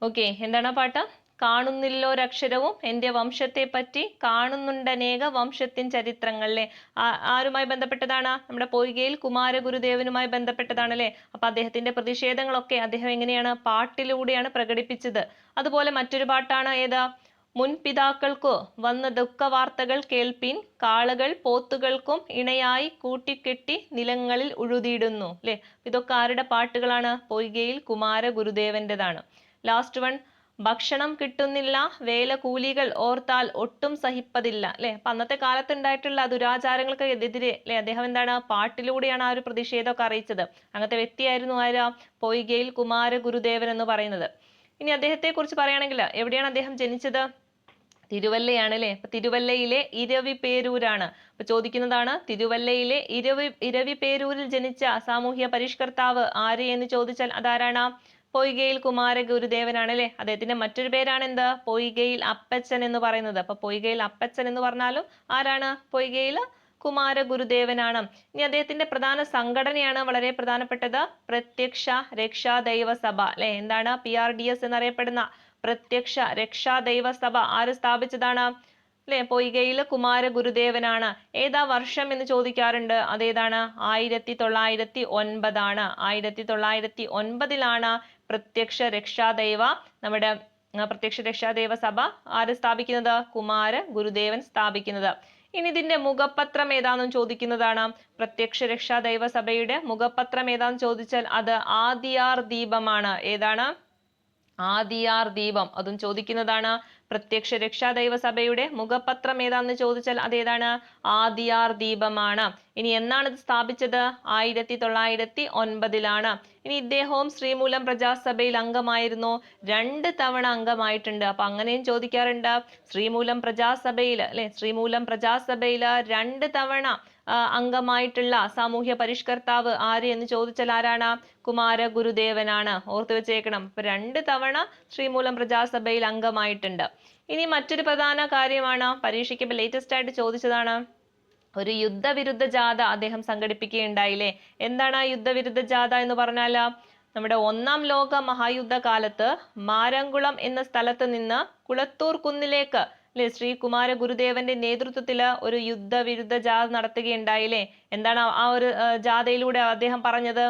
ഓക്കെ, എന്താണ് ആ പാട്ട്? കാണുന്നില്ലോരക്ഷരവും എൻ്റെ വംശത്തെ പറ്റി കാണുന്നുണ്ടനേക വംശത്തിൻ ചരിത്രങ്ങൾ അല്ലെ. ആരുമായി ബന്ധപ്പെട്ടതാണ്? നമ്മുടെ പൊയ്കയിൽ കുമാരഗുരുദേവനുമായി ബന്ധപ്പെട്ടതാണ് അല്ലെ. അപ്പൊ അദ്ദേഹത്തിന്റെ പ്രതിഷേധങ്ങളൊക്കെ അദ്ദേഹം എങ്ങനെയാണ്? പാട്ടിലൂടെയാണ് പ്രകടിപ്പിച്ചത്. അതുപോലെ മറ്റൊരു പാട്ടാണ് ഏതാ? മുൻപിതാക്കൾക്കു വന്ന ദുഃഖവാർത്തകൾ കേൾപ്പിൻ, കാളകൾ പോത്തുകൾക്കും ഇണയായി കൂട്ടിക്കെട്ടി നിലങ്ങളിൽ ഉഴുതിയിടുന്നു അല്ലെ. ഇതൊക്കെ ആരുടെ പാട്ടുകളാണ്? പൊയ്കയിൽ കുമാരഗുരുദേവന്റേതാണ്. ലാസ്റ്റ് വൺ, ഭക്ഷണം കിട്ടുന്നില്ല വേലകൂലികൾ ഓർത്താൽ ഒട്ടും സഹിപ്പതില്ല അല്ലെ. അപ്പൊ അന്നത്തെ കാലത്ത് ഉണ്ടായിട്ടുള്ള ദുരാചാരങ്ങൾക്ക് എതിരെ അല്ലെ അദ്ദേഹം എന്താണ്? പാട്ടിലൂടെയാണ് ആ ഒരു പ്രതിഷേധമൊക്കെ അറിയിച്ചത്. അങ്ങനത്തെ വ്യക്തിയായിരുന്നു ആരാ? പൊയ്കയിൽ കുമാരഗുരുദേവൻ എന്ന് പറയുന്നത്. ഇനി അദ്ദേഹത്തെ കുറിച്ച് പറയുകയാണെങ്കിൽ എവിടെയാണ് അദ്ദേഹം ജനിച്ചത്? തിരുവല്ലയാണ് അല്ലെ. അപ്പൊ തിരുവല്ലയിലെ ഇരവിപേരൂരാണ്. അപ്പൊ ചോദിക്കുന്നതാണ്, തിരുവല്ലയിലെ ഇരവിപേരൂരിൽ ജനിച്ച സാമൂഹ്യ പരിഷ്കർത്താവ് ആര് എന്ന് ചോദിച്ചാൽ അതാരാണ്? പൊയ്കയിൽ കുമാരഗുരുദേവനാണ് അല്ലെ. അദ്ദേഹത്തിന്റെ മറ്റൊരു പേരാണ് എന്ത്? പൊയ്കയിൽ അപ്പച്ചൻ എന്ന് പറയുന്നത്. അപ്പൊ പൊയ്കയിൽ അപ്പച്ചൻ എന്ന് പറഞ്ഞാലും ആരാണ്? പൊയ്കയിൽ കുമാരഗുരുദേവനാണ്. ഇനി അദ്ദേഹത്തിന്റെ പ്രധാന സംഘടനയാണ് വളരെ പ്രധാനപ്പെട്ടത് പ്രത്യക്ഷ രക്ഷാ ദൈവ സഭ അല്ലെ. എന്താണ്? PRDS എന്നറിയപ്പെടുന്ന പ്രത്യക്ഷ രക്ഷാ ദൈവ സഭ ആര് സ്ഥാപിച്ചതാണ്? അല്ലെ, പൊയ്കയിൽ കുമാരഗുരുദേവനാണ്. ഏതാ വർഷം എന്ന് ചോദിക്കാറുണ്ട്. അതേതാണ്? 1909 ആണ്. 1909 പ്രത്യക്ഷ രക്ഷാദൈവ നമ്മുടെ പ്രത്യക്ഷ രക്ഷാദൈവ സഭ ആര് സ്ഥാപിക്കുന്നത്? കുമാരഗുരുദേവൻ സ്ഥാപിക്കുന്നത്. ഇനി ഇതിന്റെ മുഖപത്രം ഏതാണെന്ന് ചോദിക്കുന്നതാണ്. പ്രത്യക്ഷ രക്ഷാദൈവ സഭയുടെ മുഖപത്രം ഏതാണെന്ന് ചോദിച്ചാൽ അത് ആദിയാർ ദീപമാണ്. ഏതാണ്? ആദിയാർ ദീപം. അതും ചോദിക്കുന്നതാണ്. പ്രത്യക്ഷ രക്ഷാദൈവ സഭയുടെ മുഖപത്രം ഏതാണെന്ന് ചോദിച്ചാൽ അതേതാണ്? ആദിയാർ ദീപമാണ്. ഇനി എന്നാണ് ഇത് സ്ഥാപിച്ചത്? 1909 ഇനി ഇദ്ദേഹവും ശ്രീമൂലം പ്രജാസഭയിൽ അംഗമായിരുന്നു. 2 തവണ അംഗമായിട്ടുണ്ട്. അപ്പൊ അങ്ങനെയും ചോദിക്കാറുണ്ട്. ശ്രീമൂലം പ്രജാസഭയിൽ അല്ലെ, ശ്രീമൂലം പ്രജാസഭയിൽ 2 തവണ അംഗമായിട്ടുള്ള സാമൂഹ്യ പരിഷ്കർത്താവ് ആര് എന്ന് ചോദിച്ചാൽ ആരാണ്? കുമാരഗുരുദേവനാണ്. ഓർത്തു വെച്ചേക്കണം. അപ്പൊ 2 തവണ ശ്രീമൂലം പ്രജാസഭയിൽ അംഗമായിട്ടുണ്ട്. ഇനി മറ്റൊരു പ്രധാന കാര്യമാണ്, പരീക്ഷയ്ക്ക് ലേറ്റസ്റ്റ് ആയിട്ട് ചോദിച്ചതാണ്, ഒരു യുദ്ധവിരുദ്ധ ജാഥ അദ്ദേഹം സംഘടിപ്പിക്കുകയുണ്ടായില്ലേ. എന്താണ് ആ യുദ്ധവിരുദ്ധ ജാഥ എന്ന് പറഞ്ഞാൽ? നമ്മുടെ 1-ാം ലോക മഹായുദ്ധ കാലത്ത് മാരംകുളം എന്ന സ്ഥലത്ത് നിന്ന് കുളത്തൂർ കുന്നിലേക്ക് അല്ലെ ശ്രീ കുമാരഗുരുദേവന്റെ നേതൃത്വത്തില് ഒരു യുദ്ധവിരുദ്ധ ജാഥ നടത്തുകയുണ്ടായില്ലേ. എന്താണ് ആ ഒരു ജാഥയിലൂടെ അദ്ദേഹം പറഞ്ഞത്?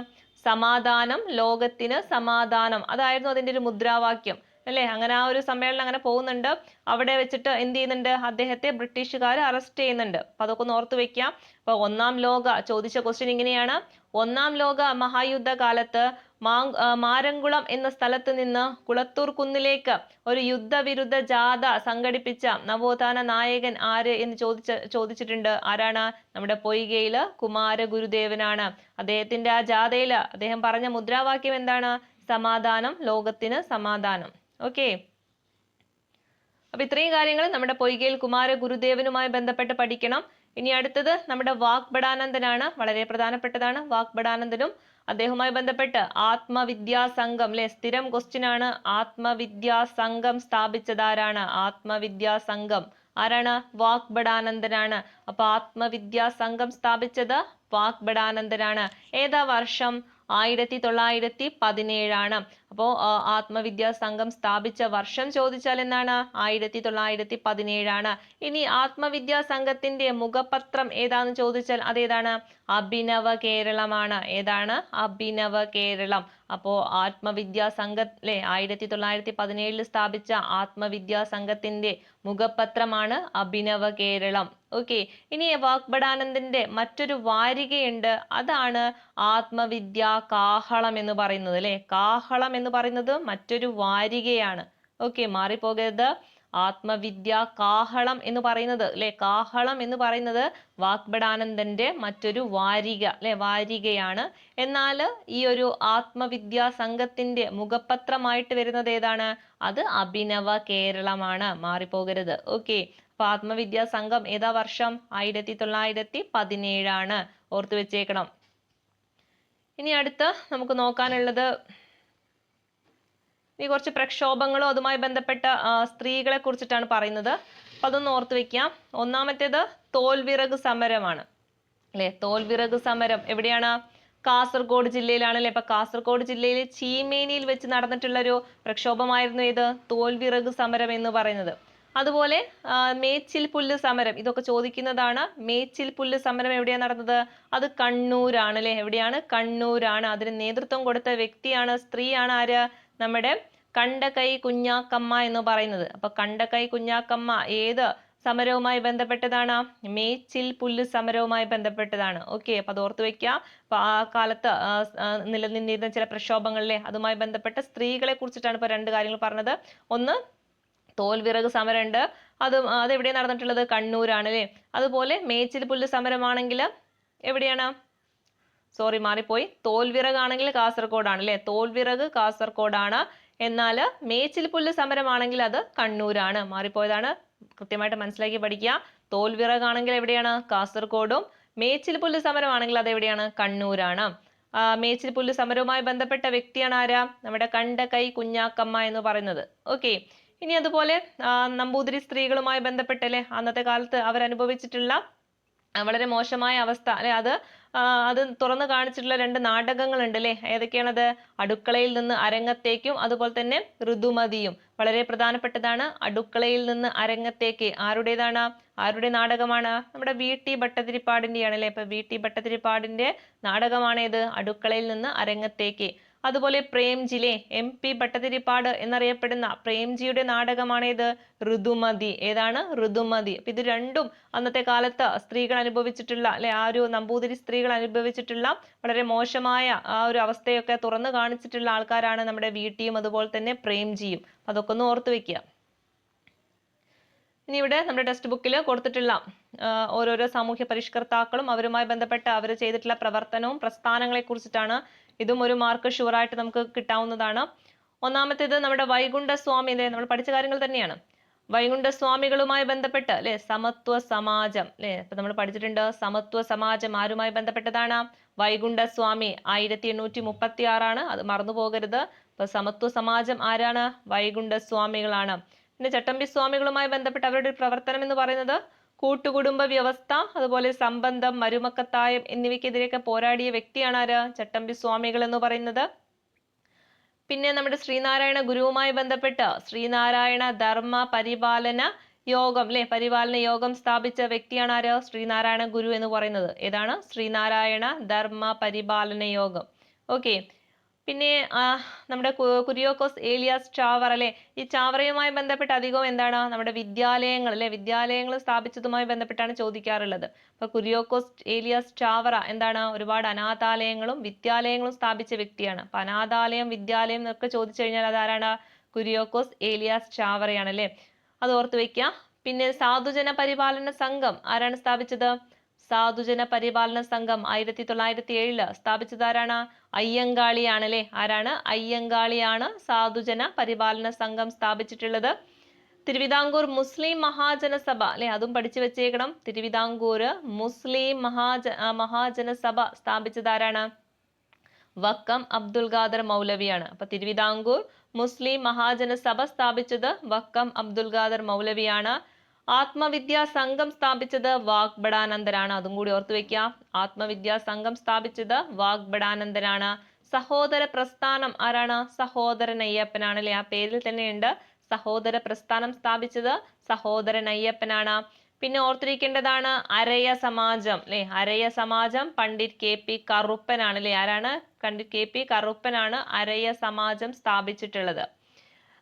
സമാധാനം, ലോകത്തിന് സമാധാനം. അതായിരുന്നു അതിന്റെ ഒരു മുദ്രാവാക്യം അല്ലെ. അങ്ങനെ ആ ഒരു സമ്മേളനം അങ്ങനെ പോകുന്നുണ്ട്. അവിടെ വെച്ചിട്ട് എന്ത് ചെയ്യുന്നുണ്ട്? അദ്ദേഹത്തെ ബ്രിട്ടീഷുകാർ അറസ്റ്റ് ചെയ്യുന്നുണ്ട്. അപ്പൊ അതൊക്കെ ഒന്ന് ഓർത്തു വെക്കാം. അപ്പൊ 1-ാം ലോക ചോദിച്ച ക്വസ്റ്റ്യൻ ഇങ്ങനെയാണ്: 1-ാം ലോക മഹായുദ്ധ കാലത്ത് മാരംകുളം എന്ന സ്ഥലത്ത് നിന്ന് കുളത്തൂർ കുന്നിലേക്ക് ഒരു യുദ്ധവിരുദ്ധ ജാഥ സംഘടിപ്പിച്ച നവോത്ഥാന നായകൻ ആര് എന്ന് ചോദിച്ചിട്ടുണ്ട്. ആരാണ്? നമ്മുടെ പൊയ്കയില് കുമാരഗുരുദേവനാണ്. അദ്ദേഹത്തിന്റെ ആ ജാഥയില് അദ്ദേഹം പറഞ്ഞ മുദ്രാവാക്യം എന്താണ്? സമാധാനം, ലോകത്തിന് സമാധാനം. ഓക്കെ, അപ്പൊ ഇത്രയും കാര്യങ്ങൾ നമ്മുടെ പൊയ്കയിൽ കുമാരഗുരുദേവനുമായി ബന്ധപ്പെട്ട് പഠിക്കണം. ഇനി അടുത്തത് നമ്മുടെ വാഗ്ഭടാനന്ദനാണ്. വളരെ പ്രധാനപ്പെട്ടതാണ്. വാഗ്ഭടാനന്ദനും അദ്ദേഹവുമായി ബന്ധപ്പെട്ട് ആത്മവിദ്യാ സംഘം അല്ലെ, സ്ഥിരം ക്വസ്റ്റ്യൻ ആണ്. ആത്മവിദ്യാ സംഘം സ്ഥാപിച്ചതാരാണ്? ആത്മവിദ്യാ സംഘം ആരാണ്? വാഗ്ഭടാനന്ദനാണ്. അപ്പൊ ആത്മവിദ്യാ സംഘം സ്ഥാപിച്ചത് വാഗ്ഭടാനന്ദനാണ്. ഏതാ വർഷം? 1917 അപ്പോ ആത്മവിദ്യാ സംഘം സ്ഥാപിച്ച വർഷം ചോദിച്ചാൽ എന്താണ്? 1917 ഇനി ആത്മവിദ്യാ സംഘത്തിന്റെ മുഖപത്രം ഏതാന്ന് ചോദിച്ചാൽ അതേതാണ്? അഭിനവ കേരളമാണ്. ഏതാണ്? അഭിനവ കേരളം. അപ്പോ ആത്മവിദ്യാ സംഘം അല്ലെ 1917 സ്ഥാപിച്ച ആത്മവിദ്യാ സംഘത്തിന്റെ മുഖപത്രമാണ് അഭിനവ കേരളം. ഓക്കെ, ഇനി വാഗ്ഭടാനന്ദന്റെ മറ്റൊരു വാരികയുണ്ട്. അതാണ് ആത്മവിദ്യാ കാഹളം എന്ന് പറയുന്നത് അല്ലെ. കാഹളം എന്ന് പറയുന്നത് മറ്റൊരു വാരികയാണ്. ഓക്കെ, മാറിപ്പോകരുത്. ആത്മവിദ്യ കാഹളം എന്ന് പറയുന്നത് അല്ലെ, കാഹളം എന്ന് പറയുന്നത് വാഗ്ബടാനന്ദന്റെ മറ്റൊരു വാരിക അല്ലെ, വാരികയാണ്. എന്നാൽ ഈ ഒരു ആത്മവിദ്യാ സംഘത്തിന്റെ മുഖപത്രമായിട്ട് വരുന്നത് ഏതാണ്? അത് അഭിനവ കേരളമാണ്, മാറിപ്പോകരുത്. ഓക്കെ, അപ്പൊ ആത്മവിദ്യാ സംഘം ഏതാ വർഷം? 1917 ഓർത്തു വെച്ചേക്കണം. ഇനി അടുത്ത് നമുക്ക് നോക്കാനുള്ളത് ഇനി കുറച്ച് പ്രക്ഷോഭങ്ങളോ അതുമായി ബന്ധപ്പെട്ട സ്ത്രീകളെ കുറിച്ചിട്ടാണ് പറയുന്നത്. അപ്പൊ അതൊന്ന് ഓർത്ത് വെക്കാം. ഒന്നാമത്തേത് തോൽവിറക് സമരമാണ് അല്ലെ. തോൽവിറക് സമരം എവിടെയാണ്? കാസർഗോഡ് ജില്ലയിലാണ് അല്ലെ. അപ്പൊ കാസർഗോഡ് ജില്ലയിലെ ചീമേനിയിൽ വെച്ച് നടന്നിട്ടുള്ള ഒരു പ്രക്ഷോഭമായിരുന്നു ഏത്? തോൽവിറക് സമരം എന്ന് പറയുന്നത്. അതുപോലെ മേച്ചിൽ പുല്ല് സമരം, ഇതൊക്കെ ചോദിക്കുന്നതാണ്. മേച്ചിൽ പുല്ല് സമരം എവിടെയാണ് നടന്നത്? അത് കണ്ണൂരാണ് അല്ലെ. എവിടെയാണ്? കണ്ണൂരാണ്. അതിന് നേതൃത്വം കൊടുത്ത വ്യക്തിയാണ്, സ്ത്രീയാണ്. ആര്? നമ്മുടെ കണ്ടകൈ കുഞ്ഞാക്കമ്മ എന്ന് പറയുന്നത്. അപ്പൊ കണ്ടകൈ കുഞ്ഞാക്കമ്മ ഏത് സമരവുമായി ബന്ധപ്പെട്ടതാണ്? മേച്ചിൽ പുല്ല് സമരവുമായി ബന്ധപ്പെട്ടതാണ്. ഓക്കെ, അപ്പൊ അത് ഓർത്ത് വെക്കാം. അപ്പൊ ആ കാലത്ത് നിലനിന്നിരുന്ന ചില പ്രക്ഷോഭങ്ങളിലെ അതുമായി ബന്ധപ്പെട്ട സ്ത്രീകളെ കുറിച്ചിട്ടാണ് ഇപ്പൊ രണ്ട് കാര്യങ്ങൾ പറഞ്ഞത്. ഒന്ന് തോൽവിറക് സമരമുണ്ട്, അതെവിടെയാണ് നടന്നിട്ടുള്ളത്? കണ്ണൂരാണ് അല്ലെ. അതുപോലെ മേച്ചിൽ പുല്ല് സമരമാണെങ്കിൽ എവിടെയാണ്? സോറി, മാറിപ്പോയി. തോൽവിറകാണെങ്കിൽ കാസർഗോഡാണ് അല്ലെ. തോൽവിറക് കാസർഗോഡാണ്. എന്നാൽ മേച്ചിൽ പുല്ല് സമരമാണെങ്കിൽ അത് കണ്ണൂരാണ്. മാറിപ്പോയതാണ്, കൃത്യമായിട്ട് മനസ്സിലാക്കി പഠിക്കുക. തോൽവിറകാണെങ്കിൽ എവിടെയാണ്? കാസർഗോഡും. മേച്ചിൽ പുല്ല് സമരമാണെങ്കിൽ അത് എവിടെയാണ്? കണ്ണൂരാണ്. മേച്ചിൽ പുല്ല് സമരവുമായി ബന്ധപ്പെട്ട വ്യക്തിയാണ് ആരാ? നമ്മുടെ കണ്ടകൈ കുഞ്ഞാക്കമ്മ എന്ന് പറയുന്നത്. ഓക്കെ, ഇനി അതുപോലെ നമ്പൂതിരി സ്ത്രീകളുമായി ബന്ധപ്പെട്ടല്ലേ അന്നത്തെ കാലത്ത് അവരനുഭവിച്ചിട്ടുള്ള വളരെ മോശമായ അവസ്ഥ അല്ലെ, അത് തുറന്നു കാണിച്ചിട്ടുള്ള രണ്ട് നാടകങ്ങളുണ്ട് അല്ലെ. ഏതൊക്കെയാണത്? അടുക്കളയിൽ നിന്ന് അരങ്ങത്തേക്കും അതുപോലെ തന്നെ ഋതുമതിയും. വളരെ പ്രധാനപ്പെട്ടതാണ്. അടുക്കളയിൽ നിന്ന് അരങ്ങത്തേക്ക് ആരുടേതാണ്? ആരുടെ നാടകമാണ്? നമ്മുടെ VT ഭട്ടതിരിപ്പാടിന്റെയാണ് അല്ലെ. ഇപ്പൊ VT ഭട്ടതിരിപ്പാടിന്റെ നാടകമാണേത്? അടുക്കളയിൽ നിന്ന് അരങ്ങത്തേക്ക്. അതുപോലെ പ്രേംജിലെ MP ഭട്ടതിരിപ്പാട് എന്നറിയപ്പെടുന്ന പ്രേംജിയുടെ നാടകമാണേത്? ഋതുമതി. ഏതാണ്? ഋതുമതി. അപ്പൊ ഇത് രണ്ടും അന്നത്തെ കാലത്ത് സ്ത്രീകൾ അനുഭവിച്ചിട്ടുള്ള അല്ലെ, ആ ഒരു നമ്പൂതിരി സ്ത്രീകൾ അനുഭവിച്ചിട്ടുള്ള വളരെ മോശമായ ആ ഒരു അവസ്ഥയൊക്കെ തുറന്നു കാണിച്ചിട്ടുള്ള ആൾക്കാരാണ് നമ്മുടെ VTയും അതുപോലെ തന്നെ പ്രേംജിയും. അതൊക്കെ ഒന്ന് ഓർത്ത് വെക്കുക. ഇനി ഇവിടെ നമ്മുടെ ടെക്സ്റ്റ് ബുക്കിൽ കൊടുത്തിട്ടുള്ള ഓരോരോ സാമൂഹ്യ പരിഷ്കർത്താക്കളും അവരുമായി ബന്ധപ്പെട്ട അവർ ചെയ്തിട്ടുള്ള പ്രവർത്തനവും പ്രസ്ഥാനങ്ങളെ കുറിച്ചിട്ടാണ്. ഇതും ഒരു മാർക്ക് ഷുവറായിട്ട് നമുക്ക് കിട്ടാവുന്നതാണ്. ഒന്നാമത്തേത് നമ്മുടെ വൈകുണ്ഠസ്വാമി, നമ്മൾ പഠിച്ച കാര്യങ്ങൾ തന്നെയാണ്. വൈകുണ്ഠസ്വാമികളുമായി ബന്ധപ്പെട്ട് അല്ലെ സമത്വ സമാജം അല്ലെ. ഇപ്പൊ നമ്മൾ പഠിച്ചിട്ടുണ്ട് സമത്വ സമാജം ആരുമായി ബന്ധപ്പെട്ടതാണ്? വൈകുണ്ഠസ്വാമി. 1836 അത് മറന്നു പോകരുത്. അപ്പൊ സമത്വ സമാജം ആരാണ്? വൈകുണ്ഠസ്വാമികളാണ്. പിന്നെ ചട്ടമ്പി സ്വാമികളുമായി ബന്ധപ്പെട്ട് അവരുടെ പ്രവർത്തനം എന്ന് പറയുന്നത് കൂട്ടുകുടുംബ വ്യവസ്ഥ, അതുപോലെ സംബന്ധം, മരുമക്കത്തായം എന്നിവയ്ക്കെതിരെയൊക്കെ പോരാടിയ വ്യക്തിയാണ് ആര്? ചട്ടമ്പി സ്വാമികൾ എന്ന് പറയുന്നത്. പിന്നെ നമ്മുടെ ശ്രീനാരായണ ഗുരുവുമായി ബന്ധപ്പെട്ട് ശ്രീനാരായണ ധർമ്മ പരിപാലന യോഗം അല്ലെ, പരിപാലന യോഗം സ്ഥാപിച്ച വ്യക്തിയാണ് ആര്? ശ്രീനാരായണ ഗുരു എന്ന് പറയുന്നത്. ഏതാണ്? ശ്രീനാരായണ ധർമ്മ പരിപാലന യോഗം. ഓക്കെ, പിന്നെ നമ്മുടെ കുര്യാക്കോസ് ഏലിയാസ് ചാവറ അല്ലെ. ഈ ചാവറയുമായി ബന്ധപ്പെട്ട് അധികവും എന്താണ്? നമ്മുടെ വിദ്യാലയങ്ങൾ അല്ലെ, വിദ്യാലയങ്ങൾ സ്ഥാപിച്ചതുമായി ബന്ധപ്പെട്ടാണ് ചോദിക്കാറുള്ളത്. അപ്പൊ കുര്യാക്കോസ് ഏലിയാസ് ചാവറ എന്താണ്? ഒരുപാട് അനാഥാലയങ്ങളും വിദ്യാലയങ്ങളും സ്ഥാപിച്ച വ്യക്തിയാണ്. അപ്പൊ അനാഥാലയം, വിദ്യാലയം എന്നൊക്കെ ചോദിച്ചു കഴിഞ്ഞാൽ അതാരാണ്? കുര്യാക്കോസ് ഏലിയാസ് ചാവറയാണ് അല്ലെ. അത് ഓർത്ത് വെക്കുക. പിന്നെ സാധുജന പരിപാലന സംഘം ആരാണ് സ്ഥാപിച്ചത്? സാധുജന പരിപാലന സംഘം 1907 സ്ഥാപിച്ചത് ആരാണ്? അയ്യങ്കാളിയാണ് അല്ലെ. ആരാണ്? അയ്യങ്കാളിയാണ് സാധുജന പരിപാലന സംഘം സ്ഥാപിച്ചിട്ടുള്ളത്. തിരുവിതാംകൂർ മുസ്ലിം മഹാജനസഭ അല്ലെ, അതും പഠിച്ചു വെച്ചേക്കണം. തിരുവിതാംകൂർ മുസ്ലിം മഹാജനസഭ സ്ഥാപിച്ചത് ആരാണ്? വക്കം അബ്ദുൽ ഖാദർ മൗലവിയാണ്. അപ്പൊ തിരുവിതാംകൂർ മുസ്ലിം മഹാജനസഭ സ്ഥാപിച്ചത് വക്കം അബ്ദുൽ ഖാദർ മൗലവിയാണ്. ആത്മവിദ്യാ സംഘം സ്ഥാപിച്ചത് വാഗ്ബടാനന്ദനാണ്. അതും കൂടി ഓർത്തു വെക്കുക. ആത്മവിദ്യാ സംഘം സ്ഥാപിച്ചത് വാഗ്ബടാനന്ദനാണ്. സഹോദര പ്രസ്ഥാനം ആരാണ്? സഹോദരൻ അയ്യപ്പനാണ് അല്ലെ. ആ പേരിൽ തന്നെയുണ്ട്. സഹോദര പ്രസ്ഥാനം സ്ഥാപിച്ചത് സഹോദരൻ അയ്യപ്പനാണ്. പിന്നെ ഓർത്തിരിക്കേണ്ടതാണ് അരയ സമാജം അല്ലെ. അരയ സമാജം പണ്ഡിറ്റ് KP കറുപ്പനാണ് അല്ലെ. ആരാണ്? പണ്ഡിറ്റ് KP കറുപ്പനാണ് അരയ സമാജം സ്ഥാപിച്ചിട്ടുള്ളത്.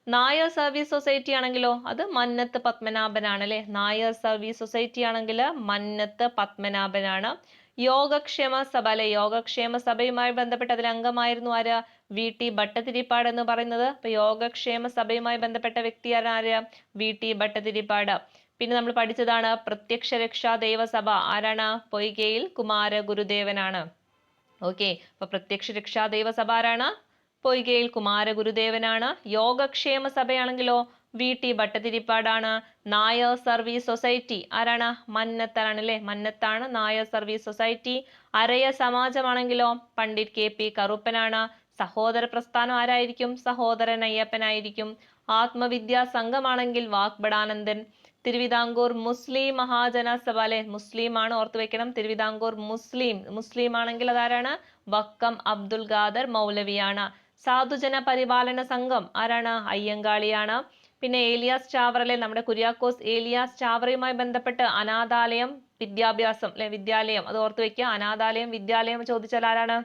നായർ സർവീസ് സൊസൈറ്റി ആണെങ്കിലോ അത് മന്നത്ത് പത്മനാഭനാണ് അല്ലെ. നായർ സർവീസ് സൊസൈറ്റി ആണെങ്കിൽ മന്നത്ത് പത്മനാഭനാണ്. യോഗക്ഷേമ സഭ അല്ലെ, യോഗക്ഷേമ സഭയുമായി ബന്ധപ്പെട്ട് അതിൽ അംഗമായിരുന്നു ആര്? VT ഭട്ടതിരിപ്പാട് എന്ന് പറയുന്നത്. അപ്പൊ യോഗക്ഷേമ സഭയുമായി ബന്ധപ്പെട്ട വ്യക്തിയാണ് ആര്? VT ഭട്ടതിരിപ്പാട്. പിന്നെ നമ്മൾ പഠിച്ചതാണ് പ്രത്യക്ഷ രക്ഷാ ദേവസഭ. ആരാണ്? പൊയ്കയിൽ കുമാര ഗുരുദേവനാണ്. ഓക്കെ, അപ്പൊ പ്രത്യക്ഷ രക്ഷാ ദേവസഭ ആരാണ്? പൊയ്കയിൽ കുമാര ഗുരുദേവനാണ്. യോഗക്ഷേമ സഭയാണെങ്കിലോ VT ഭട്ടതിരിപ്പാടാണ്. നായർ സർവീസ് സൊസൈറ്റി ആരാണ്? മന്നത്താണ് അല്ലെ, മന്നത്താണ് നായർ സർവീസ് സൊസൈറ്റി. അരയ സമാജമാണെങ്കിലോ പണ്ഡിറ്റ് KP കറുപ്പനാണ്. സഹോദര പ്രസ്ഥാനം ആരായിരിക്കും? സഹോദരൻ അയ്യപ്പനായിരിക്കും. ആത്മവിദ്യാ സംഘമാണെങ്കിൽ വാഗ്ബടാനന്ദൻ. തിരുവിതാംകൂർ മുസ്ലിം മഹാജന സഭ അല്ലെ, മുസ്ലിം ആണ്, ഓർത്തു വെക്കണം. തിരുവിതാംകൂർ മുസ്ലിം ആണെങ്കിൽ അതാരാണ്? വക്കം അബ്ദുൽ ഖാദർ മൗലവിയാണ്. സാധുജന പരിപാലന സംഘം ആരാണ്? അയ്യങ്കാളിയാണ്. പിന്നെ ഏലിയാസ് ചാവറ അല്ലെ, നമ്മുടെ കുര്യാക്കോസ് ഏലിയാസ് ചാവറയുമായി ബന്ധപ്പെട്ട് അനാഥാലയം വിദ്യാഭ്യാസം അല്ലെ, വിദ്യാലയം, അത് ഓർത്തു വെക്കുക. അനാഥാലയം വിദ്യാലയം ചോദിച്ചാൽ ആരാണ്?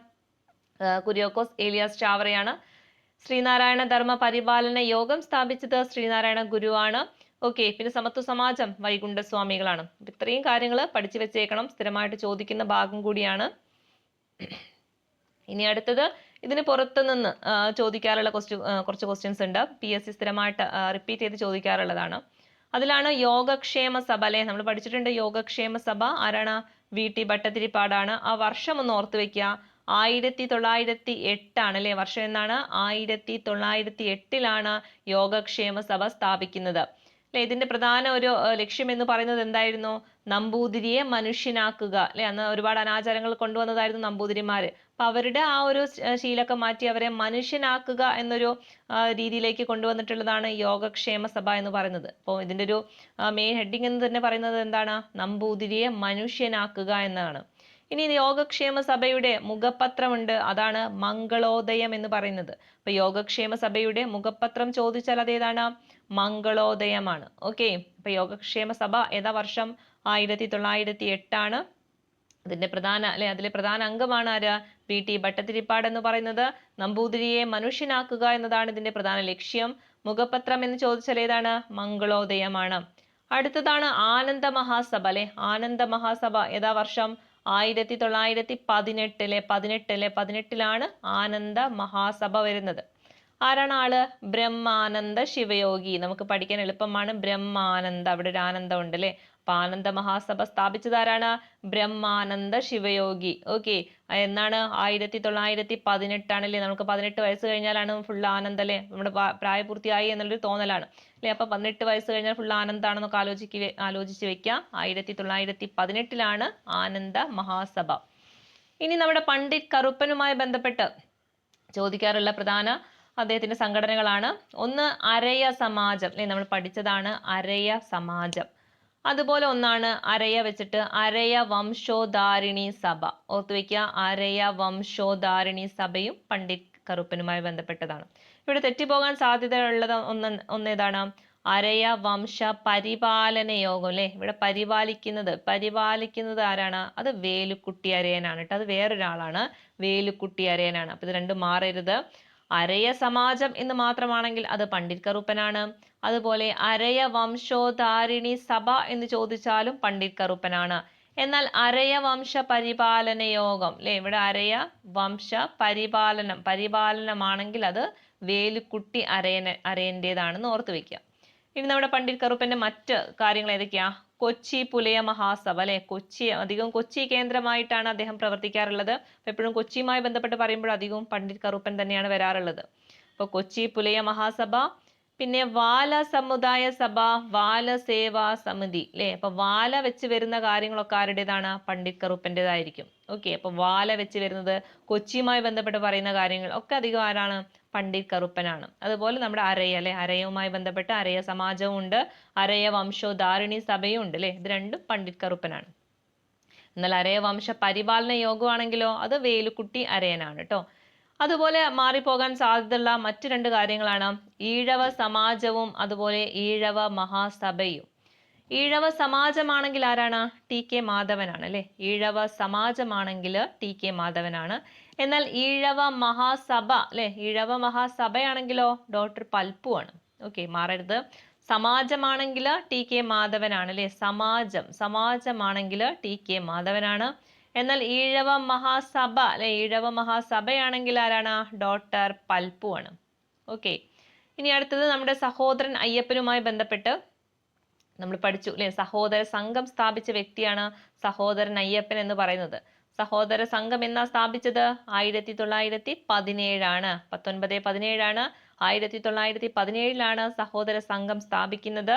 കുര്യാക്കോസ് ഏലിയാസ് ചാവറയാണ്. ശ്രീനാരായണ ധർമ്മ പരിപാലന യോഗം സ്ഥാപിച്ചത് ശ്രീനാരായണ ഗുരുവാണ്. ഓക്കെ, പിന്നെ സമത്വ സമാജം വൈകുണ്ഠസ്വാമികളാണ്. ഇത്രയും കാര്യങ്ങൾ പഠിച്ചു വെച്ചേക്കണം, സ്ഥിരമായിട്ട് ചോദിക്കുന്ന ഭാഗം കൂടിയാണ്. ഇനി അടുത്തത് ഇതിന് പുറത്തു നിന്ന് ചോദിക്കാറുള്ള കുറച്ച് ക്വസ്റ്റ്യൻസ് ഉണ്ട്. PSC സ്ഥിരമായിട്ട് റിപ്പീറ്റ് ചെയ്ത് ചോദിക്കാറുള്ളതാണ്. അതിലാണ് യോഗക്ഷേമ സഭ അല്ലെ, നമ്മൾ പഠിച്ചിട്ടുണ്ട് യോഗക്ഷേമ സഭ ആരാണ്? VT ഭട്ടതിരിപ്പാടാണ്. ആ വർഷം ഒന്ന് ഓർത്തു വെക്കുക. 1908 ആണ് അല്ലെ, വർഷം എന്നാണ്? 1908 യോഗക്ഷേമ സഭ സ്ഥാപിക്കുന്നത് അല്ലെ. ഇതിന്റെ പ്രധാന ഒരു ലക്ഷ്യം എന്ന് പറയുന്നത് എന്തായിരുന്നു? നമ്പൂതിരിയെ മനുഷ്യനാക്കുക അല്ലെ. അന്ന് ഒരുപാട് അനാചാരങ്ങൾ കൊണ്ടുവന്നതായിരുന്നു നമ്പൂതിരിമാര്. അപ്പൊ അവരുടെ ആ ഒരു ശീലമൊക്കെ മാറ്റി അവരെ മനുഷ്യനാക്കുക എന്നൊരു രീതിയിലേക്ക് കൊണ്ടുവന്നിട്ടുള്ളതാണ് യോഗക്ഷേമ സഭ എന്ന് പറയുന്നത്. അപ്പോൾ ഇതിന്റെ ഒരു മെയിൻ ഹെഡിങ് എന്ന് തന്നെ പറയുന്നത് എന്താണ്? നമ്പൂതിരിയെ മനുഷ്യനാക്കുക എന്നാണ്. ഇനി യോഗക്ഷേമ സഭയുടെ മുഖപത്രമുണ്ട്, അതാണ് മംഗളോദയം എന്ന് പറയുന്നത്. അപ്പൊ യോഗക്ഷേമ സഭയുടെ മുഖപത്രം ചോദിച്ചാൽ അതേതാണ്? മംഗളോദയമാണ്. ഓക്കെ, അപ്പൊ യോഗക്ഷേമ സഭ ഏതാ വർഷം? 1908 അതിന്റെ പ്രധാന അല്ലെ, അതിലെ പ്രധാന അംഗമാണ് ആര്? VT ഭട്ടതിരിപ്പാട് എന്ന് പറയുന്നത്. നമ്പൂതിരിയെ മനുഷ്യനാക്കുക എന്നതാണ് ഇതിന്റെ പ്രധാന ലക്ഷ്യം. മുഖപത്രം എന്ന് ചോദിച്ചാൽ ഏതാണ്? മംഗളോദയമാണ്. അടുത്തതാണ് ആനന്ദ മഹാസഭ അല്ലെ. ആനന്ദ മഹാസഭ ഏതാ വർഷം? 1918 18 ആനന്ദ മഹാസഭ വരുന്നത്. ആരാണ് ആള്? ബ്രഹ്മാനന്ദ ശിവയോഗി. നമുക്ക് പഠിക്കാൻ എളുപ്പമാണ്. ബ്രഹ്മാനന്ദ, അവിടെ ഒരു ആനന്ദം ഉണ്ട് അല്ലെ. അപ്പൊ ആനന്ദ മഹാസഭ സ്ഥാപിച്ചത് ആരാണ്? ബ്രഹ്മാനന്ദ ശിവയോഗി. ഓക്കെ, എന്നാണ്? 1918 ആണല്ലേ. നമുക്ക് 18 വയസ്സ് കഴിഞ്ഞാലാണ് ഫുൾ ആനന്ദ അല്ലെ, നമ്മുടെ പ്രായപൂർത്തിയായി എന്നുള്ളൊരു തോന്നലാണ് അല്ലെ. അപ്പൊ 18 വയസ്സ് കഴിഞ്ഞാൽ ഫുൾ ആനന്ദാണെന്നൊക്കെ ആലോചിച്ച് വെക്കുക. 1918 ആനന്ദ മഹാസഭ. ഇനി നമ്മുടെ പണ്ഡിറ്റ് കറുപ്പനുമായി ബന്ധപ്പെട്ട് ചോദിക്കാറുള്ള പ്രധാന അദ്ദേഹത്തിന്റെ സംഘടനകളാണ്. ഒന്ന് അരയ സമാജം അല്ലെ, നമ്മൾ പഠിച്ചതാണ് അരയ സമാജം. അതുപോലെ ഒന്നാണ് അരയ വെച്ചിട്ട് അരയ വംശോധാരിണി സഭ. ഓർത്തു വെക്കുക, അരയ വംശോധാരിണി സഭയും പണ്ഡിറ്റ് കറുപ്പനുമായി ബന്ധപ്പെട്ടതാണ്. ഇവിടെ തെറ്റിപ്പോകാൻ സാധ്യതയുള്ളത് ഒന്നേതാണ്? അരയ വംശ പരിപാലന യോഗം അല്ലെ. ഇവിടെ പരിപാലിക്കുന്നത് ആരാണ്? അത് വേലുക്കുട്ടി അരയനാണ് കേട്ടോ. അത് വേറൊരാളാണ്, വേലുക്കുട്ടി അരയനാണ്. അപ്പൊ ഇത് രണ്ടും മാറരുത്. അരയ സമാജം എന്ന് മാത്രമാണെങ്കിൽ അത് പണ്ഡിറ്റ് കറുപ്പനാണ്. അതുപോലെ അരയ വംശോധാരിണി സഭ എന്ന് ചോദിച്ചാലും പണ്ഡിറ്റ് കറുപ്പനാണ്. എന്നാൽ അരയ വംശ പരിപാലന യോഗം അല്ലെ, ഇവിടെ അരയ വംശ പരിപാലനമാണെങ്കിൽ അത് വേലുക്കുട്ടി അരയന്റേതാണെന്ന് ഓർത്തു വെക്കുക. ഇനി നമ്മുടെ പണ്ഡിറ്റ് കറുപ്പന്റെ മറ്റ് കാര്യങ്ങൾ ഏതൊക്കെയാ? കൊച്ചി പുലയ മഹാസഭ അല്ലെ. അധികം കൊച്ചി കേന്ദ്രമായിട്ടാണ് അദ്ദേഹം പ്രവർത്തിക്കാറുള്ളത്. എപ്പോഴും കൊച്ചിയുമായി ബന്ധപ്പെട്ട് പറയുമ്പോൾ അധികവും പണ്ഡിറ്റ് കറുപ്പൻ തന്നെയാണ് വരാറുള്ളത്. അപ്പൊ കൊച്ചി പുലയ മഹാസഭ, പിന്നെ വാല സമുദായ സഭ, വാല സേവാ സമിതി അല്ലെ. അപ്പൊ വാല വെച്ച് വരുന്ന കാര്യങ്ങളൊക്കെ ആരുടേതാണ്? പണ്ഡിറ്റ് കറുപ്പന്റേതായിരിക്കും. ഓക്കെ, അപ്പൊ വാല വെച്ച് വരുന്നത് കൊച്ചിയുമായി ബന്ധപ്പെട്ട് പറയുന്ന കാര്യങ്ങൾ ഒക്കെ അധികം ആരാണ്? പണ്ഡിറ്റ് കറുപ്പനാണ്. അതുപോലെ നമ്മുടെ അരയ അല്ലെ, അരയുമായി ബന്ധപ്പെട്ട് അരയ സമാജവും ഉണ്ട്, അരയ വംശോധാരിണി സഭയും ഉണ്ട് അല്ലെ. ഇത് രണ്ടും പണ്ഡിറ്റ് കറുപ്പനാണ്. എന്നാൽ അരയ വംശ പരിപാലന യോഗമാണെങ്കിലോ അത് വേലുക്കുട്ടി അരയനാണ് കേട്ടോ. അതുപോലെ മാറിപ്പോകാൻ സാധ്യതയുള്ള മറ്റു രണ്ട് കാര്യങ്ങളാണ് ഈഴവ സമാജവും അതുപോലെ ഈഴവ മഹാസഭയും. ഈഴവ സമാജമാണെങ്കിൽ ആരാണ്? TK മാധവനാണ് അല്ലെ. ഈഴവ സമാജമാണെങ്കിൽ TK മാധവനാണ്. എന്നാൽ ഈഴവ മഹാസഭ അല്ലെ, ഈഴവ മഹാസഭയാണെങ്കിലോ ഡോക്ടർ പൽപ്പു ആണ്. ഓക്കെ, മാറരുത്. സമാജമാണെങ്കിൽ TK മാധവനാണ് അല്ലെ. സമാജമാണെങ്കിൽ TK മാധവനാണ്. എന്നാൽ ഈഴവ മഹാസഭ അല്ലെ, ഈഴവ മഹാസഭയാണെങ്കിൽ ആരാണ്? ഡോക്ടർ പൽപ്പു ആണ്. ഓക്കെ, ഇനി അടുത്തത് നമ്മുടെ സഹോദരൻ അയ്യപ്പനുമായി ബന്ധപ്പെട്ട് നമ്മൾ പഠിച്ചു അല്ലെ, സഹോദര സംഘം സ്ഥാപിച്ച വ്യക്തിയാണ് സഹോദരൻ അയ്യപ്പൻ എന്ന് പറയുന്നത്. സഹോദര സംഘം എന്നാ സ്ഥാപിച്ചത്? 1917 1917 1917 സഹോദര സംഘം സ്ഥാപിക്കുന്നത്.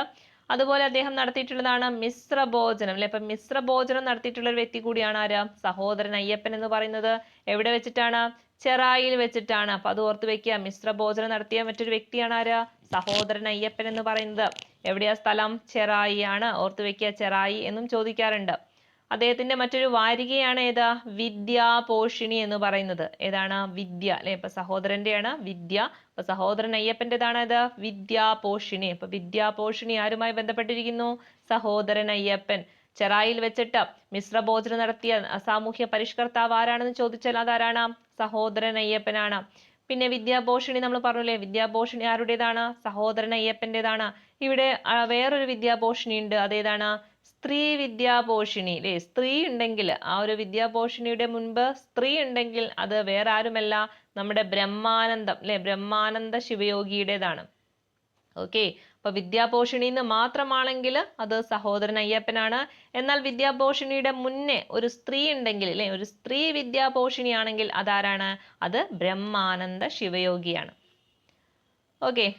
അതുപോലെ അദ്ദേഹം നടത്തിയിട്ടുള്ളതാണ് മിശ്രഭോജനം അല്ലെ. അപ്പൊ മിശ്രഭോജനം നടത്തിയിട്ടുള്ള ഒരു വ്യക്തി കൂടിയാണ് ആര്? സഹോദരൻ അയ്യപ്പൻ എന്ന് പറയുന്നത്. എവിടെ വെച്ചിട്ടാണ്? ചെറായിൽ വെച്ചിട്ടാണ്. അപ്പൊ അത് ഓർത്ത് വെക്കുക. മിശ്രഭോജനം നടത്തിയ മറ്റൊരു വ്യക്തിയാണ് ആര്? സഹോദരൻ അയ്യപ്പൻ എന്ന് പറയുന്നത്. എവിടെയാ സ്ഥലം? ചെറായി ആണ്. ഓർത്ത് വെക്കുക, ചെറായി എന്നും ചോദിക്കാറുണ്ട്. അദ്ദേഹത്തിന്റെ മറ്റൊരു വാരികയാണ് ഏതാ? വിദ്യാപോഷിണി എന്ന് പറയുന്നത്. ഏതാണ്? വിദ്യ അല്ലെ. ഇപ്പൊ സഹോദരന്റെയാണ് വിദ്യ. അപ്പൊ സഹോദരൻ അയ്യപ്പന്റേതാണ് ഇത് വിദ്യാപോഷിണി. അപ്പൊ വിദ്യാപോഷിണി ആരുമായി ബന്ധപ്പെട്ടിരിക്കുന്നു? സഹോദരൻ അയ്യപ്പൻ. ചെറായിൽ വെച്ചിട്ട് മിശ്രഭോജനം നടത്തിയ സാമൂഹ്യ പരിഷ്കർത്താവ് ആരാണെന്ന് ചോദിച്ചാൽ അതാരാണ്? സഹോദരൻ അയ്യപ്പനാണ്. പിന്നെ വിദ്യാപോഷിണി നമ്മൾ പറഞ്ഞില്ലേ, വിദ്യാപോഷിണി ആരുടേതാണ്? സഹോദരൻ അയ്യപ്പന്റേതാണ്. ഇവിടെ വേറൊരു വിദ്യാപോഷിണി ഉണ്ട്. അതേതാണ്? സ്ത്രീ വിദ്യാപോഷിണി അല്ലെ. സ്ത്രീ ഉണ്ടെങ്കിൽ ആ ഒരു വിദ്യാപോഷിണിയുടെ മുൻപ് സ്ത്രീ ഉണ്ടെങ്കിൽ അത് വേറെ ആരുമല്ല, നമ്മുടെ ബ്രഹ്മാനന്ദം അല്ലെ, ബ്രഹ്മാനന്ദ ശിവയോഗിയുടേതാണ്. ഓക്കെ, അപ്പൊ വിദ്യാപോഷിണി എന്ന് മാത്രമാണെങ്കിൽ അത് സഹോദരൻ അയ്യപ്പനാണ്. എന്നാൽ വിദ്യാപോഷിണിയുടെ മുന്നേ ഒരു സ്ത്രീ ഉണ്ടെങ്കിൽ അല്ലെ, ഒരു സ്ത്രീ വിദ്യാപോഷിണി ആണെങ്കിൽ അതാരാണ്? അത് ബ്രഹ്മാനന്ദ ശിവയോഗിയാണ്. ഓക്കെ,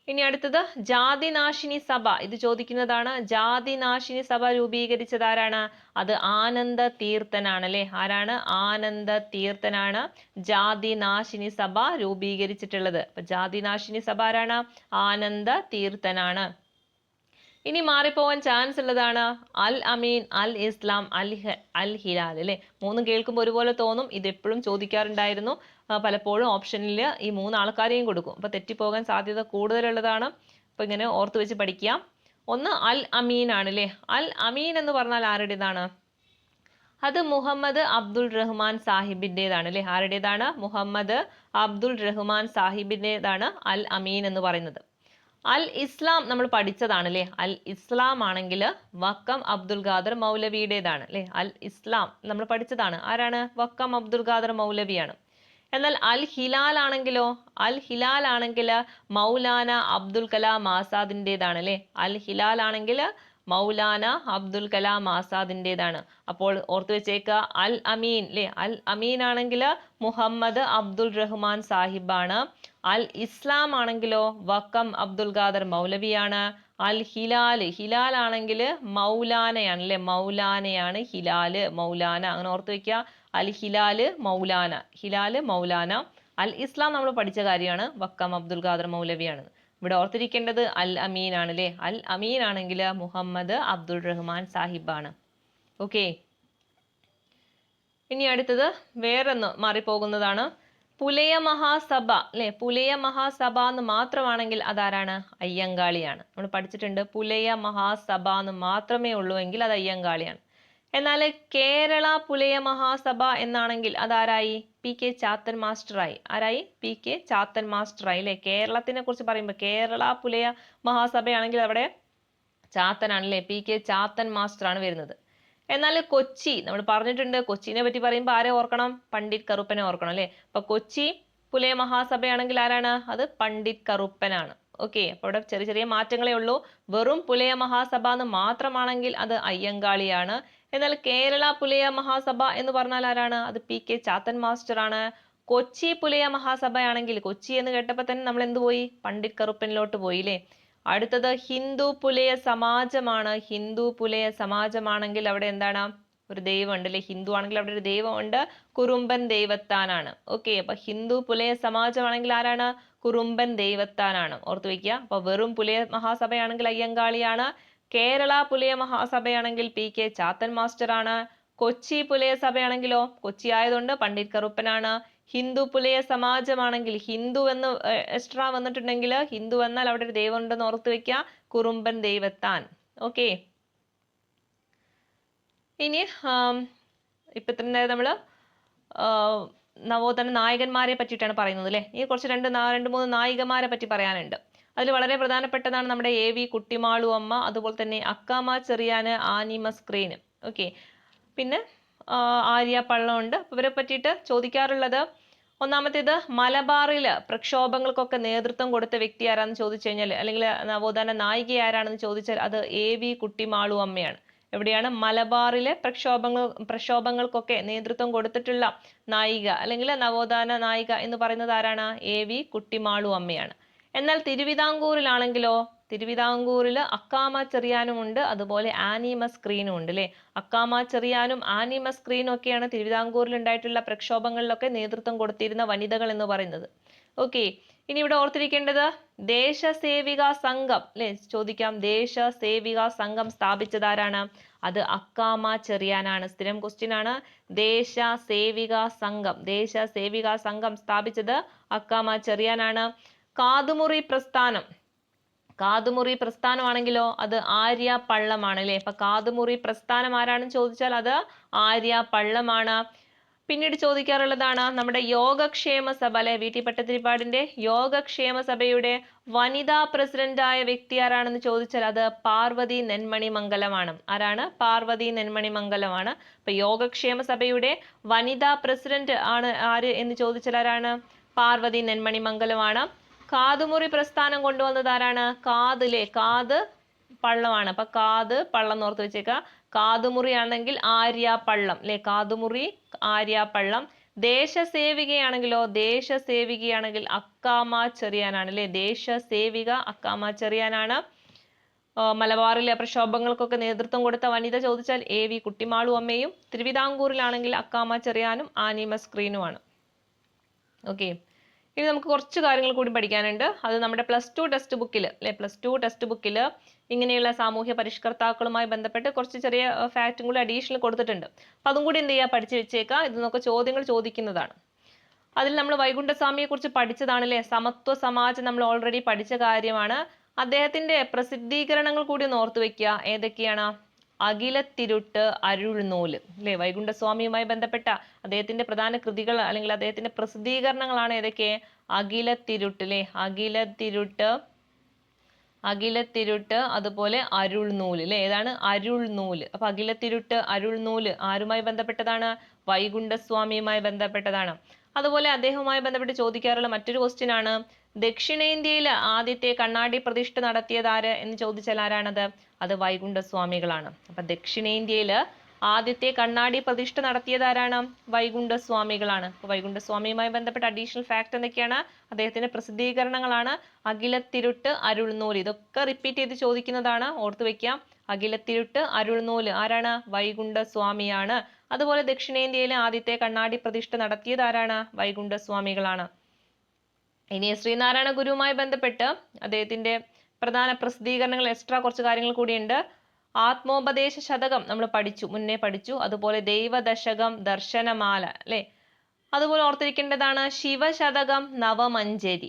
ഇനി അടുത്തത് ജാതിനാശിനി സഭ. ഇത് ചോദിക്കുന്നതാണ്. ജാതിനാശിനി സഭ രൂപീകരിച്ചത് ആരാണ്? അത് ആനന്ദ തീർത്ഥനാണ് അല്ലെ. ആരാണ്? ആനന്ദ തീർത്ഥനാണ് ജാതിനാശിനി സഭ രൂപീകരിച്ചിട്ടുള്ളത്. അപ്പൊ ജാതിനാശിനി സഭ ആരാണ്? ആനന്ദ തീർത്ഥനാണ്. ഇനി മാറിപ്പോവാൻ ചാൻസ് ഉള്ളതാണ് അൽ അമീൻ, അൽ ഇസ്ലാം, അൽ ഹിലാൽ അല്ലെ. മൂന്നും കേൾക്കുമ്പോൾ ഒരുപോലെ തോന്നും. ഇത് എപ്പോഴും ചോദിക്കാറുണ്ടായിരുന്നു. പലപ്പോഴും ഓപ്ഷനിൽ ഈ 3 ആൾക്കാരെയും കൊടുക്കും. അപ്പൊ തെറ്റിപ്പോകാൻ സാധ്യത കൂടുതലുള്ളതാണ്. അപ്പൊ ഇങ്ങനെ ഓർത്ത് വെച്ച് പഠിക്കാം. ഒന്ന് അൽ അമീൻ ആണ് അല്ലെ. അൽ അമീൻ എന്ന് പറഞ്ഞാൽ ആരുടേതാണ്? അത് മുഹമ്മദ് അബ്ദുൾ റഹ്മാൻ സാഹിബിൻ്റെതാണ് അല്ലെ. ആരുടേതാണ്? മുഹമ്മദ് അബ്ദുൾ റഹ്മാൻ സാഹിബിൻ്റെതാണ് അൽ അമീൻ എന്ന് പറയുന്നത്. അൽ ഇസ്ലാം നമ്മൾ പഠിച്ചതാണ് അല്ലെ. അൽ ഇസ്ലാം ആണെങ്കിൽ വക്കം അബ്ദുൽ ഖാദർ മൗലവിയുടേതാണ് അല്ലെ. അൽ ഇസ്ലാം നമ്മൾ പഠിച്ചതാണ്. ആരാണ്? വക്കം അബ്ദുൽ ഖാദർ മൗലവിയാണ്. എന്നാൽ അൽ ഹിലാൽ ആണെങ്കിലോ? അൽ ഹിലാൽ ആണെങ്കിൽ മൗലാന അബ്ദുൽ കലാം ആസാദിൻ്റെതാണ് അല്ലെ. അൽ ഹിലാൽ ആണെങ്കിൽ മൗലാന അബ്ദുൽ കലാം ആസാദിൻ്റെതാണ്. അപ്പോൾ ഓർത്തു വെച്ചേക്കുക, അൽ അമീൻ അല്ലെ. അൽ അമീൻ ആണെങ്കിൽ മുഹമ്മദ് അബ്ദുൾ റഹ്മാൻ സാഹിബാണ്. അൽ ഇസ്ലാം ആണെങ്കിലോ വക്കം അബ്ദുൽ ഖാദർ മൗലവിയാണ്. അൽ ഹിലാൽ ആണെങ്കിൽ മൗലാനയാണ് അല്ലെ. മൗലാനയാണ് ഹിലാല്, മൗലാന. അങ്ങനെ ഓർത്ത് വെക്കുക. അൽ ഹിലാല് മൗലാന. അൽ ഇസ്ലാം നമ്മൾ പഠിച്ച കാര്യമാണ്. വക്കം അബ്ദുൽ ഖാദർ മൗലവിയാണ്. ഇവിടെ ഓർത്തിരിക്കേണ്ടത് അൽ അമീൻ ആണ് അല്ലെ. അൽ അമീൻ ആണെങ്കിൽ മുഹമ്മദ് അബ്ദുൾ റഹ്മാൻ സാഹിബാണ്. ഓക്കെ, ഇനി അടുത്തത് വേറൊന്ന് മാറിപ്പോകുന്നതാണ്. പുലയ മഹാസഭ അല്ലെ. പുലയ മഹാസഭ എന്ന് മാത്രമാണെങ്കിൽ അതാരാണ്? അയ്യങ്കാളിയാണ്. നമ്മൾ പഠിച്ചിട്ടുണ്ട്. പുലയ മഹാസഭ എന്ന് മാത്രമേ ഉള്ളൂ എങ്കിൽ അത് അയ്യങ്കാളിയാണ്. എന്നാൽ കേരള പുലയ മഹാസഭ എന്നാണെങ്കിൽ അതാരായി? പി കെ ചാത്തൻ മാസ്റ്ററായി. ആരായി? പി കെ ചാത്തൻ മാസ്റ്ററായി അല്ലെ. കേരളത്തിനെ കുറിച്ച് പറയുമ്പോൾ കേരള പുലയ മഹാസഭയാണെങ്കിൽ അവിടെ ചാത്തനാണ് അല്ലെ. പി കെ ചാത്തൻ മാസ്റ്റർ ആണ് വരുന്നത്. എന്നാൽ കൊച്ചി നമ്മൾ പറഞ്ഞിട്ടുണ്ട്. കൊച്ചിനെ പറ്റി പറയുമ്പോൾ ആരെ ഓർക്കണം? പണ്ഡിറ്റ് കറുപ്പനെ ഓർക്കണം അല്ലെ. അപ്പൊ കൊച്ചി പുലയ മഹാസഭയാണെങ്കിൽ ആരാണ്? അത് പണ്ഡിറ്റ് കറുപ്പനാണ്. ഓക്കെ, അപ്പൊ ഇവിടെ ചെറിയ ചെറിയ മാറ്റങ്ങളേ ഉള്ളൂ. വെറും പുലയ മഹാസഭ എന്ന് മാത്രമാണെങ്കിൽ അത് അയ്യങ്കാളിയാണ്. എന്നാൽ കേരള പുലയ മഹാസഭ എന്ന് പറഞ്ഞാൽ ആരാണ്? അത് പി കെ ചാത്തൻ മാസ്റ്റർ ആണ്. കൊച്ചി പുലയ മഹാസഭയാണെങ്കിൽ കൊച്ചി എന്ന് കേട്ടപ്പോൾ തന്നെ നമ്മൾ എന്ത് പോയി? പണ്ഡിറ്റ് കറുപ്പനിലോട്ട് പോയില്ലേ. അടുത്തത് ഹിന്ദു പുലയ സമാജമാണ്. ഹിന്ദു പുലയ സമാജമാണെങ്കിൽ അവിടെ എന്താണ്? ഒരു ദൈവം ഉണ്ട് അല്ലെ. ഹിന്ദു ആണെങ്കിൽ അവിടെ ഒരു ദൈവം ഉണ്ട്. കുറുമ്പൻ ദൈവത്താനാണ്. ഓക്കെ, അപ്പൊ ഹിന്ദു പുലയ സമാജമാണെങ്കിൽ ആരാണ്? കുറുമ്പൻ ദൈവത്താനാണ്. ഓർത്തു വെക്കുക. അപ്പൊ വെറും പുലയ മഹാസഭയാണെങ്കിൽ അയ്യങ്കാളിയാണ്. കേരള പുലയ മഹാസഭയാണെങ്കിൽ പി കെ ചാത്തൻ മാസ്റ്റർ ആണ്. കൊച്ചി പുലയ സഭയാണെങ്കിലോ കൊച്ചി ആയതുകൊണ്ട് പണ്ഡിറ്റ് കറുപ്പനാണ്. ഹിന്ദു പുലയ സമാജമാണെങ്കിൽ ഹിന്ദു എന്ന് എക്സ്ട്രാ വന്നിട്ടുണ്ടെങ്കിൽ ഹിന്ദു എന്നാൽ അവിടെ ഒരു ദൈവം ഉണ്ടെന്ന് ഓർത്തു വെക്കുക. കുറുമ്പൻ ദൈവത്താൻ. ഓക്കെ, ഇനി ഇപ്പൊ ഇത്ര നേരം നമ്മള് നവോത്ഥാന നായകന്മാരെ പറ്റിയിട്ടാണ് പറയുന്നത് അല്ലെ. ഇനി കുറച്ച് രണ്ട് മൂന്ന് നായികമാരെ പറ്റി പറയാനുണ്ട്. അതിൽ വളരെ പ്രധാനപ്പെട്ടതാണ് നമ്മുടെ എ വി കുട്ടിമാളു അമ്മ, അതുപോലെ തന്നെ അക്കാമ ചെറിയാന്, ആനി മസ്ക്രീന്. ഓക്കെ, പിന്നെ ആര്യ പള്ളം ഉണ്ട്. ഇവരെ പറ്റിയിട്ട് ചോദിക്കാറുള്ളത് ഒന്നാമത്തേത് മലബാറില് പ്രക്ഷോഭങ്ങൾക്കൊക്കെ നേതൃത്വം കൊടുത്ത വ്യക്തി ആരാന്ന് ചോദിച്ചു കഴിഞ്ഞാൽ, അല്ലെങ്കിൽ നവോത്ഥാന നായിക ആരാണെന്ന് ചോദിച്ചാൽ അത് A.V. കുട്ടിമാളു അമ്മയാണ്. എവിടെയാണ്? മലബാറിലെ പ്രക്ഷോഭങ്ങൾക്കൊക്കെ നേതൃത്വം കൊടുത്തിട്ടുള്ള നായിക അല്ലെങ്കിൽ നവോത്ഥാന നായിക എന്ന് പറയുന്നത് ആരാണ്? A.V. കുട്ടിമാളു അമ്മയാണ്. എന്നാൽ തിരുവിതാംകൂറിലാണെങ്കിലോ, തിരുവിതാംകൂറിൽ അക്കാമ ചെറിയാനും ഉണ്ട്, അതുപോലെ ആനി മസ്ക്രീനും ഉണ്ട് അല്ലെ. അക്കാമ ചെറിയാനും ആനി മസ്ക്രീനും ഒക്കെയാണ് തിരുവിതാംകൂറിൽ ഉണ്ടായിട്ടുള്ള പ്രക്ഷോഭങ്ങളിലൊക്കെ നേതൃത്വം കൊടുത്തിരുന്ന വനിതകൾ എന്ന് പറയുന്നത്. ഓക്കെ, ഇനി ഇവിടെ ഓർത്തിരിക്കേണ്ടത് ദേശസേവിക സംഘം അല്ലെ, ചോദിക്കാം. ദേശസേവിക സംഘം സ്ഥാപിച്ചത് ആരാണ്? അത് അക്കാമ ചെറിയാനാണ്. സ്ഥിരം ക്വസ്റ്റ്യൻ ആണ്. ദേശസേവിക സംഘം സ്ഥാപിച്ചത് അക്കാമ ചെറിയാനാണ്. കാതുമുറി പ്രസ്ഥാനമാണെങ്കിലോ അത് ആര്യ പള്ളമാണ് അല്ലെ. അപ്പൊ കാതുമുറി പ്രസ്ഥാനം ആരാണെന്ന് ചോദിച്ചാൽ അത് ആര്യ പള്ളമാണ്. പിന്നീട് ചോദിക്കാറുള്ളതാണ് നമ്മുടെ യോഗക്ഷേമ സഭ അല്ലെ, VT ഭട്ടതിരിപ്പാടിന്റെ യോഗക്ഷേമ സഭയുടെ വനിതാ പ്രസിഡന്റായ വ്യക്തി ആരാണെന്ന് ചോദിച്ചാൽ അത് പാർവതി നെന്മണി മംഗലമാണ്. ആരാണ്? പാർവതി നെന്മണി മംഗലമാണ്. അപ്പൊ യോഗക്ഷേമ സഭയുടെ വനിതാ പ്രസിഡന്റ് ആണ് ആര് എന്ന് ചോദിച്ചാൽ ആരാണ്? പാർവതി നെന്മണി മംഗലമാണ്. കാതുമുറി പ്രസ്ഥാനം കൊണ്ടുവന്നത് ആരാണ്? കാത് പള്ളമാണ്. അപ്പൊ കാത് പള്ളം ഓർത്ത് വെച്ചേക്ക. കാതുമുറി ആണെങ്കിൽ ആര്യ പള്ളം അല്ലെ, കാതുമുറി ആര്യ പള്ളം. ദേശസേവികയാണെങ്കിൽ അക്കാമ ചെറിയാനാണ് അല്ലെ. ദേശസേവിക അക്കാമ ചെറിയാനാണ്. മലബാറിലെ പ്രക്ഷോഭങ്ങൾക്കൊക്കെ നേതൃത്വം കൊടുത്ത വനിത ചോദിച്ചാൽ A.V. കുട്ടിമാളു അമ്മയും. തിരുവിതാംകൂറിലാണെങ്കിൽ അക്കാമ ചെറിയാനും ആനി മസ്ക്രീനുമാണ്. ഓക്കെ, ഇനി നമുക്ക് കുറച്ച് കാര്യങ്ങൾ കൂടി പഠിക്കാനുണ്ട്. അത് നമ്മുടെ +2 ടെക്സ്റ്റ് ബുക്കിൽ അല്ലെ, +2 ടെക്സ്റ്റ് ബുക്കിൽ ഇങ്ങനെയുള്ള സാമൂഹ്യ പരിഷ്കർത്താക്കളുമായി ബന്ധപ്പെട്ട് കുറച്ച് ചെറിയ ഫാക്റ്റും കൂടി അഡീഷണൽ കൊടുത്തിട്ടുണ്ട്. അപ്പൊ അതും കൂടി എന്ത് ചെയ്യുക? പഠിച്ചു വെച്ചേക്കുക. ഇത് നമുക്ക് ചോദ്യങ്ങൾ ചോദിക്കുന്നതാണ്. അതിൽ നമ്മൾ വൈകുണ്ഠസ്വാമിയെ കുറിച്ച് പഠിച്ചതാണ് അല്ലെ. സമത്വ സമാജം നമ്മൾ ഓൾറെഡി പഠിച്ച കാര്യമാണ്. അദ്ദേഹത്തിന്റെ പ്രസിദ്ധീകരണങ്ങൾ കൂടി ഒന്ന് ഓർത്തു വെക്കുക. ഏതൊക്കെയാണ്? അഖിലത്തിരുട്ട് അരുൾനൂല് അല്ലെ. വൈകുണ്ഠസ്വാമിയുമായി ബന്ധപ്പെട്ട അദ്ദേഹത്തിന്റെ പ്രധാന കൃതികൾ അല്ലെങ്കിൽ അദ്ദേഹത്തിന്റെ പ്രസിദ്ധീകരണങ്ങളാണ് ഏതൊക്കെ? അഖിലത്തിരുട്ട് അല്ലെ, അഖിലത്തിരുട്ട് അതുപോലെ അരുൾനൂല് അല്ലെ. ഏതാണ്? അരുൾനൂല്. അപ്പൊ അഖിലത്തിരുട്ട് അരുൾനൂല് ആരുമായി ബന്ധപ്പെട്ടതാണ്? വൈകുണ്ഠസ്വാമിയുമായി ബന്ധപ്പെട്ടതാണ്. അതുപോലെ അദ്ദേഹവുമായി ബന്ധപ്പെട്ട് ചോദിക്കാറുള്ള മറ്റൊരു ക്വസ്റ്റ്യൻ ആണ്, ദക്ഷിണേന്ത്യയിൽ ആദ്യത്തെ കണ്ണാടി പ്രതിഷ്ഠ നടത്തിയത് ആര് എന്ന് ചോദിച്ചാൽ ആരാണത്? അത് വൈകുണ്ഠസ്വാമികളാണ്. അപ്പൊ ദക്ഷിണേന്ത്യയിൽ ആദ്യത്തെ കണ്ണാടി പ്രതിഷ്ഠ നടത്തിയത് ആരാണ്? വൈകുണ്ഠസ്വാമികളാണ്. അപ്പൊ വൈകുണ്ഠസ്വാമിയുമായി ബന്ധപ്പെട്ട അഡീഷണൽ ഫാക്ട് എന്തൊക്കെയാണ്? അദ്ദേഹത്തിന്റെ പ്രസിദ്ധീകരണങ്ങളാണ് അഖിലത്തിരുട്ട് അരുൾനൂല്. ഇതൊക്കെ റിപ്പീറ്റ് ചെയ്ത് ചോദിക്കുന്നതാണ്, ഓർത്തു വെക്കാം. അഖിലത്തിരുട്ട് അരുൾനൂല് ആരാണ്? വൈകുണ്ഠസ്വാമിയാണ്. അതുപോലെ ദക്ഷിണേന്ത്യയിലെ ആദ്യത്തെ കണ്ണാടി പ്രതിഷ്ഠ നടത്തിയത് ആരാണ്? വൈകുണ്ഠസ്വാമികളാണ്. ഇനി ശ്രീനാരായണ ഗുരുവുമായി ബന്ധപ്പെട്ട് അദ്ദേഹത്തിന്റെ പ്രധാന പ്രസിദ്ധീകരണങ്ങൾ എക്സ്ട്രാ കുറച്ച് കാര്യങ്ങൾ കൂടിയുണ്ട്. ആത്മോപദേശ ശതകം നമ്മൾ മുന്നേ പഠിച്ചു. അതുപോലെ ദൈവദശകം, ദർശനമാല അല്ലെ. അതുപോലെ ഓർത്തിരിക്കേണ്ടതാണ് ശിവശതകം, നവമഞ്ജരി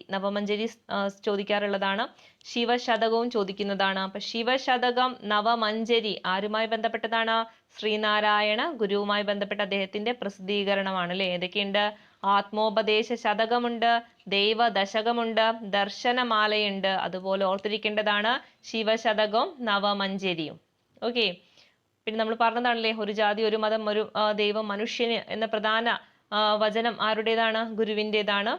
ചോദിക്കാറുള്ളതാണ്. ശിവശതകവും ചോദിക്കുന്നതാണ്. അപ്പൊ ശിവശതകം, നവമഞ്ജരി ആരുമായി ബന്ധപ്പെട്ടതാണ്? ശ്രീനാരായണ ഗുരുവുമായി ബന്ധപ്പെട്ട അദ്ദേഹത്തിന്റെ പ്രസിദ്ധീകരണമാണ് അല്ലെ. ഏതൊക്കെയുണ്ട്? ആത്മോപദേശ ശതകമുണ്ട്, ദൈവദശകമുണ്ട്, ദർശനമാലയുണ്ട്. അതുപോലെ ഓർത്തിരിക്കേണ്ടതാണ് ശിവശതകവും നവമഞ്ജരിയും. ഓക്കെ, പിന്നെ നമ്മൾ പറഞ്ഞതാണല്ലേ ഒരു ജാതി ഒരു മതം ഒരു ദൈവം മനുഷ്യന് എന്ന പ്രധാന വചനം ആരുടേതാണ്? ഗുരുവിൻ്റെതാണ്.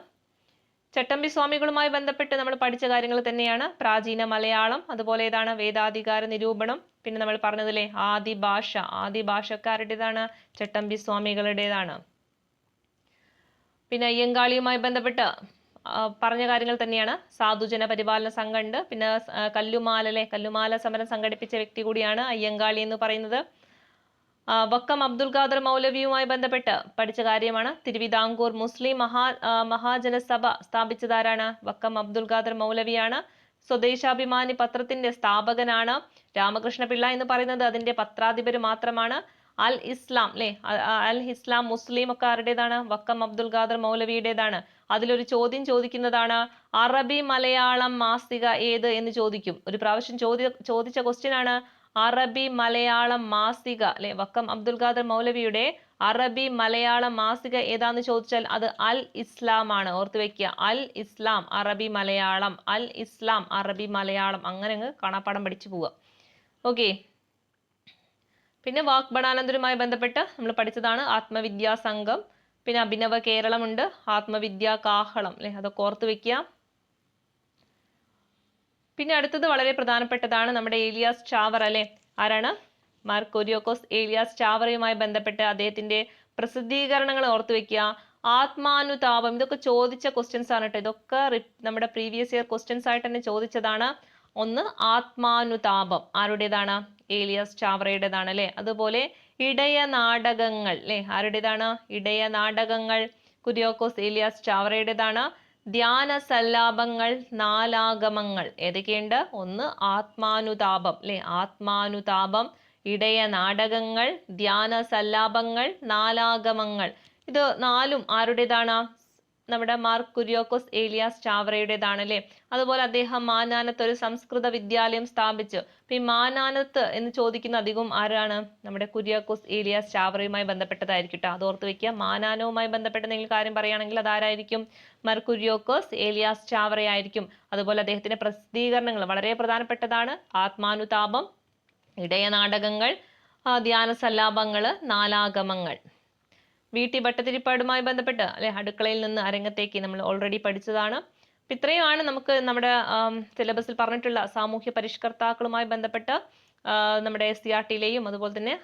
ചട്ടമ്പി സ്വാമികളുമായി ബന്ധപ്പെട്ട് നമ്മൾ പഠിച്ച കാര്യങ്ങൾ തന്നെയാണ്. പ്രാചീന മലയാളം, അതുപോലെ ഏതാണ്? വേദാധികാര നിരൂപണം. പിന്നെ നമ്മൾ പറഞ്ഞതില്ലേ ആദിഭാഷക്കാരുടേതാണ്? ചട്ടമ്പി സ്വാമികളുടേതാണ്. പിന്നെ അയ്യങ്കാളിയുമായി ബന്ധപ്പെട്ട് പറഞ്ഞ കാര്യങ്ങൾ തന്നെയാണ്. സാധുജന പരിപാലന സംഘം ഉണ്ട്. പിന്നെ കല്ലുമാല സമരം സംഘടിപ്പിച്ച വ്യക്തി കൂടിയാണ് അയ്യങ്കാളി എന്ന് പറയുന്നത്. വക്കം അബ്ദുൽ ഖാദർ മൗലവിയുമായി ബന്ധപ്പെട്ട് പഠിച്ച കാര്യമാണ്. തിരുവിതാംകൂർ മുസ്ലിം മഹാജനസഭ സ്ഥാപിച്ചതാരാണ്? വക്കം അബ്ദുൽ ഖാദർ മൗലവിയാണ്. സ്വദേശാഭിമാനി പത്രത്തിന്റെ സ്ഥാപകനാണ്. രാമകൃഷ്ണപിള്ള എന്ന് പറയുന്നത് അതിന്റെ പത്രാധിപര് മാത്രമാണ്. അൽ ഇസ്ലാം അല്ലെ, അൽ ഇസ്ലാം മുസ്ലിം ഒക്കെ ആരുടേതാണ്? വക്കം അബ്ദുൽ ഖാദർ മൗലവിയുടേതാണ്. അതിലൊരു ചോദ്യം ചോദിക്കുന്നതാണ്, അറബി മലയാളം മാസിക ഏത് എന്ന് ചോദിക്കും. ഒരു പ്രാവശ്യം ചോദിച്ച ക്വസ്റ്റ്യൻ ആണ് അറബി മലയാളം മാസിക അല്ലെ. വക്കം അബ്ദുൽ ഖാദർ മൗലവിയുടെ അറബി മലയാളം മാസിക ഏതാന്ന് ചോദിച്ചാൽ അത് അൽ ഇസ്ലാം ആണ്. ഓർത്തു വെക്കുക, അൽ ഇസ്ലാം അറബി മലയാളം, അൽ ഇസ്ലാം അറബി മലയാളം. അങ്ങനെ അങ്ങ് കാണാപ്പാടം പഠിച്ചു പോവുക. ഓക്കെ, പിന്നെ വാഗ്ബടാനന്ദരുമായി ബന്ധപ്പെട്ട് നമ്മൾ പഠിച്ചതാണ് ആത്മവിദ്യാ സംഘം, പിന്നെ അഭിനവ കേരളമുണ്ട്, ആത്മവിദ്യാ കാഹളം അല്ലെ, അതൊക്കെ ഓർത്ത് വെക്കുക. പിന്നെ അടുത്തത് വളരെ പ്രധാനപ്പെട്ടതാണ് നമ്മുടെ ഏലിയാസ് ചാവർ അല്ലെ. ആരാണ്? മാർ കുര്യാക്കോസ് ഏലിയാസ് ചാവറയുമായി ബന്ധപ്പെട്ട് അദ്ദേഹത്തിന്റെ പ്രസിദ്ധീകരണങ്ങൾ ഓർത്ത് വെക്കുക. ആത്മാനുതാപം, ഇതൊക്കെ ചോദിച്ച ക്വസ്റ്റ്യൻസ് ആണ് കേട്ടോ. ഇതൊക്കെ നമ്മുടെ പ്രീവിയസ് ഇയർ ക്വസ്റ്റ്യൻസ് ആയിട്ട് തന്നെ ചോദിച്ചതാണ്. ഒന്ന് ആത്മാനുതാപം ആരുടേതാണ്? ഏലിയാസ് ചാവറയുടേതാണ് അല്ലെ. അതുപോലെ ഇടയ നാടകങ്ങൾ അല്ലെ, ആരുടേതാണ്? ഇടയ നാടകങ്ങൾ കുര്യാക്കോസ് ഏലിയാസ് ചാവറയുടേതാണ്. ധ്യാന സല്ലാപങ്ങൾ, നാലാഗമങ്ങൾ ഏതൊക്കെയുണ്ട്? ഒന്ന് ആത്മാനുതാപം അല്ലെ, ആത്മാനുതാപം, ഇടയ നാടകങ്ങൾ, ധ്യാന സല്ലാപങ്ങൾ, നാലാഗമങ്ങൾ. ഇത് നാലും ആരുടേതാണ്? നമ്മുടെ മാർ കുര്യാക്കോസ് ഏലിയാസ് ചാവറയുടേതാണ് അല്ലെ. അതുപോലെ അദ്ദേഹം മാനാനത്ത് ഒരു സംസ്കൃത വിദ്യാലയം സ്ഥാപിച്ചു. അപ്പൊ ഈ മാനാനത്ത് എന്ന് ചോദിക്കുന്ന അധികം ആരാണ്? നമ്മുടെ കുര്യാക്കോസ് ഏലിയാസ് ചാവറയുമായി ബന്ധപ്പെട്ടതായിരിക്കും ട്ടോ. അത് ഓർത്ത് വെക്കുക. മാനാനവുമായി ബന്ധപ്പെട്ട എന്തെങ്കിലും കാര്യം പറയുകയാണെങ്കിൽ അതാരായിരിക്കും? മാർ കുര്യാക്കോസ് ഏലിയാസ് ചാവറയായിരിക്കും. അതുപോലെ അദ്ദേഹത്തിന്റെ പ്രസിദ്ധീകരണങ്ങൾ വളരെ പ്രധാനപ്പെട്ടതാണ്. ആത്മാനുതാപം, ഇടയ നാടകങ്ങൾ, ധ്യാന സല്ലാപങ്ങള്, നാലാഗമങ്ങൾ. VT ഭട്ടതിരിപ്പാടുമായി ബന്ധപ്പെട്ട് അല്ലെ, അടുക്കളയിൽ നിന്ന് അരങ്ങത്തേക്ക് നമ്മൾ ഓൾറെഡി പഠിച്ചതാണ്. അപ്പൊ ഇത്രയുമാണ് നമുക്ക് നമ്മുടെ സിലബസിൽ പറഞ്ഞിട്ടുള്ള സാമൂഹ്യ പരിഷ്കർത്താക്കളുമായി ബന്ധപ്പെട്ട് നമ്മുടെ SCRT-യിലെയും അതുപോലെ തന്നെ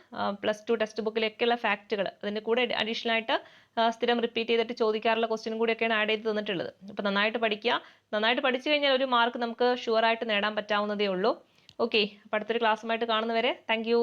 +2 ടെക്സ്റ്റ് ബുക്കിലൊക്കെയുള്ള ഫാക്റ്റുകൾ. അതിന്റെ കൂടെ അഡീഷണൽ ആയിട്ട് സ്ഥിരം റിപ്പീറ്റ് ചെയ്തിട്ട് ചോദിക്കാറുള്ള ക്വസ്റ്റ്യൻ കൂടിയൊക്കെയാണ് ആഡ് ചെയ്ത് തന്നിട്ടുള്ളത്. അപ്പൊ നന്നായിട്ട് പഠിക്കുക. നന്നായിട്ട് പഠിച്ചു കഴിഞ്ഞാൽ ഒരു മാർക്ക് നമുക്ക് ഷുവർ ആയിട്ട് നേടാൻ പറ്റാവുന്നതേ ഉള്ളൂ. ഓക്കെ, അപ്പൊ അടുത്തൊരു ക്ലാസ്സുമായിട്ട് കാണുന്നവരെ താങ്ക് യു.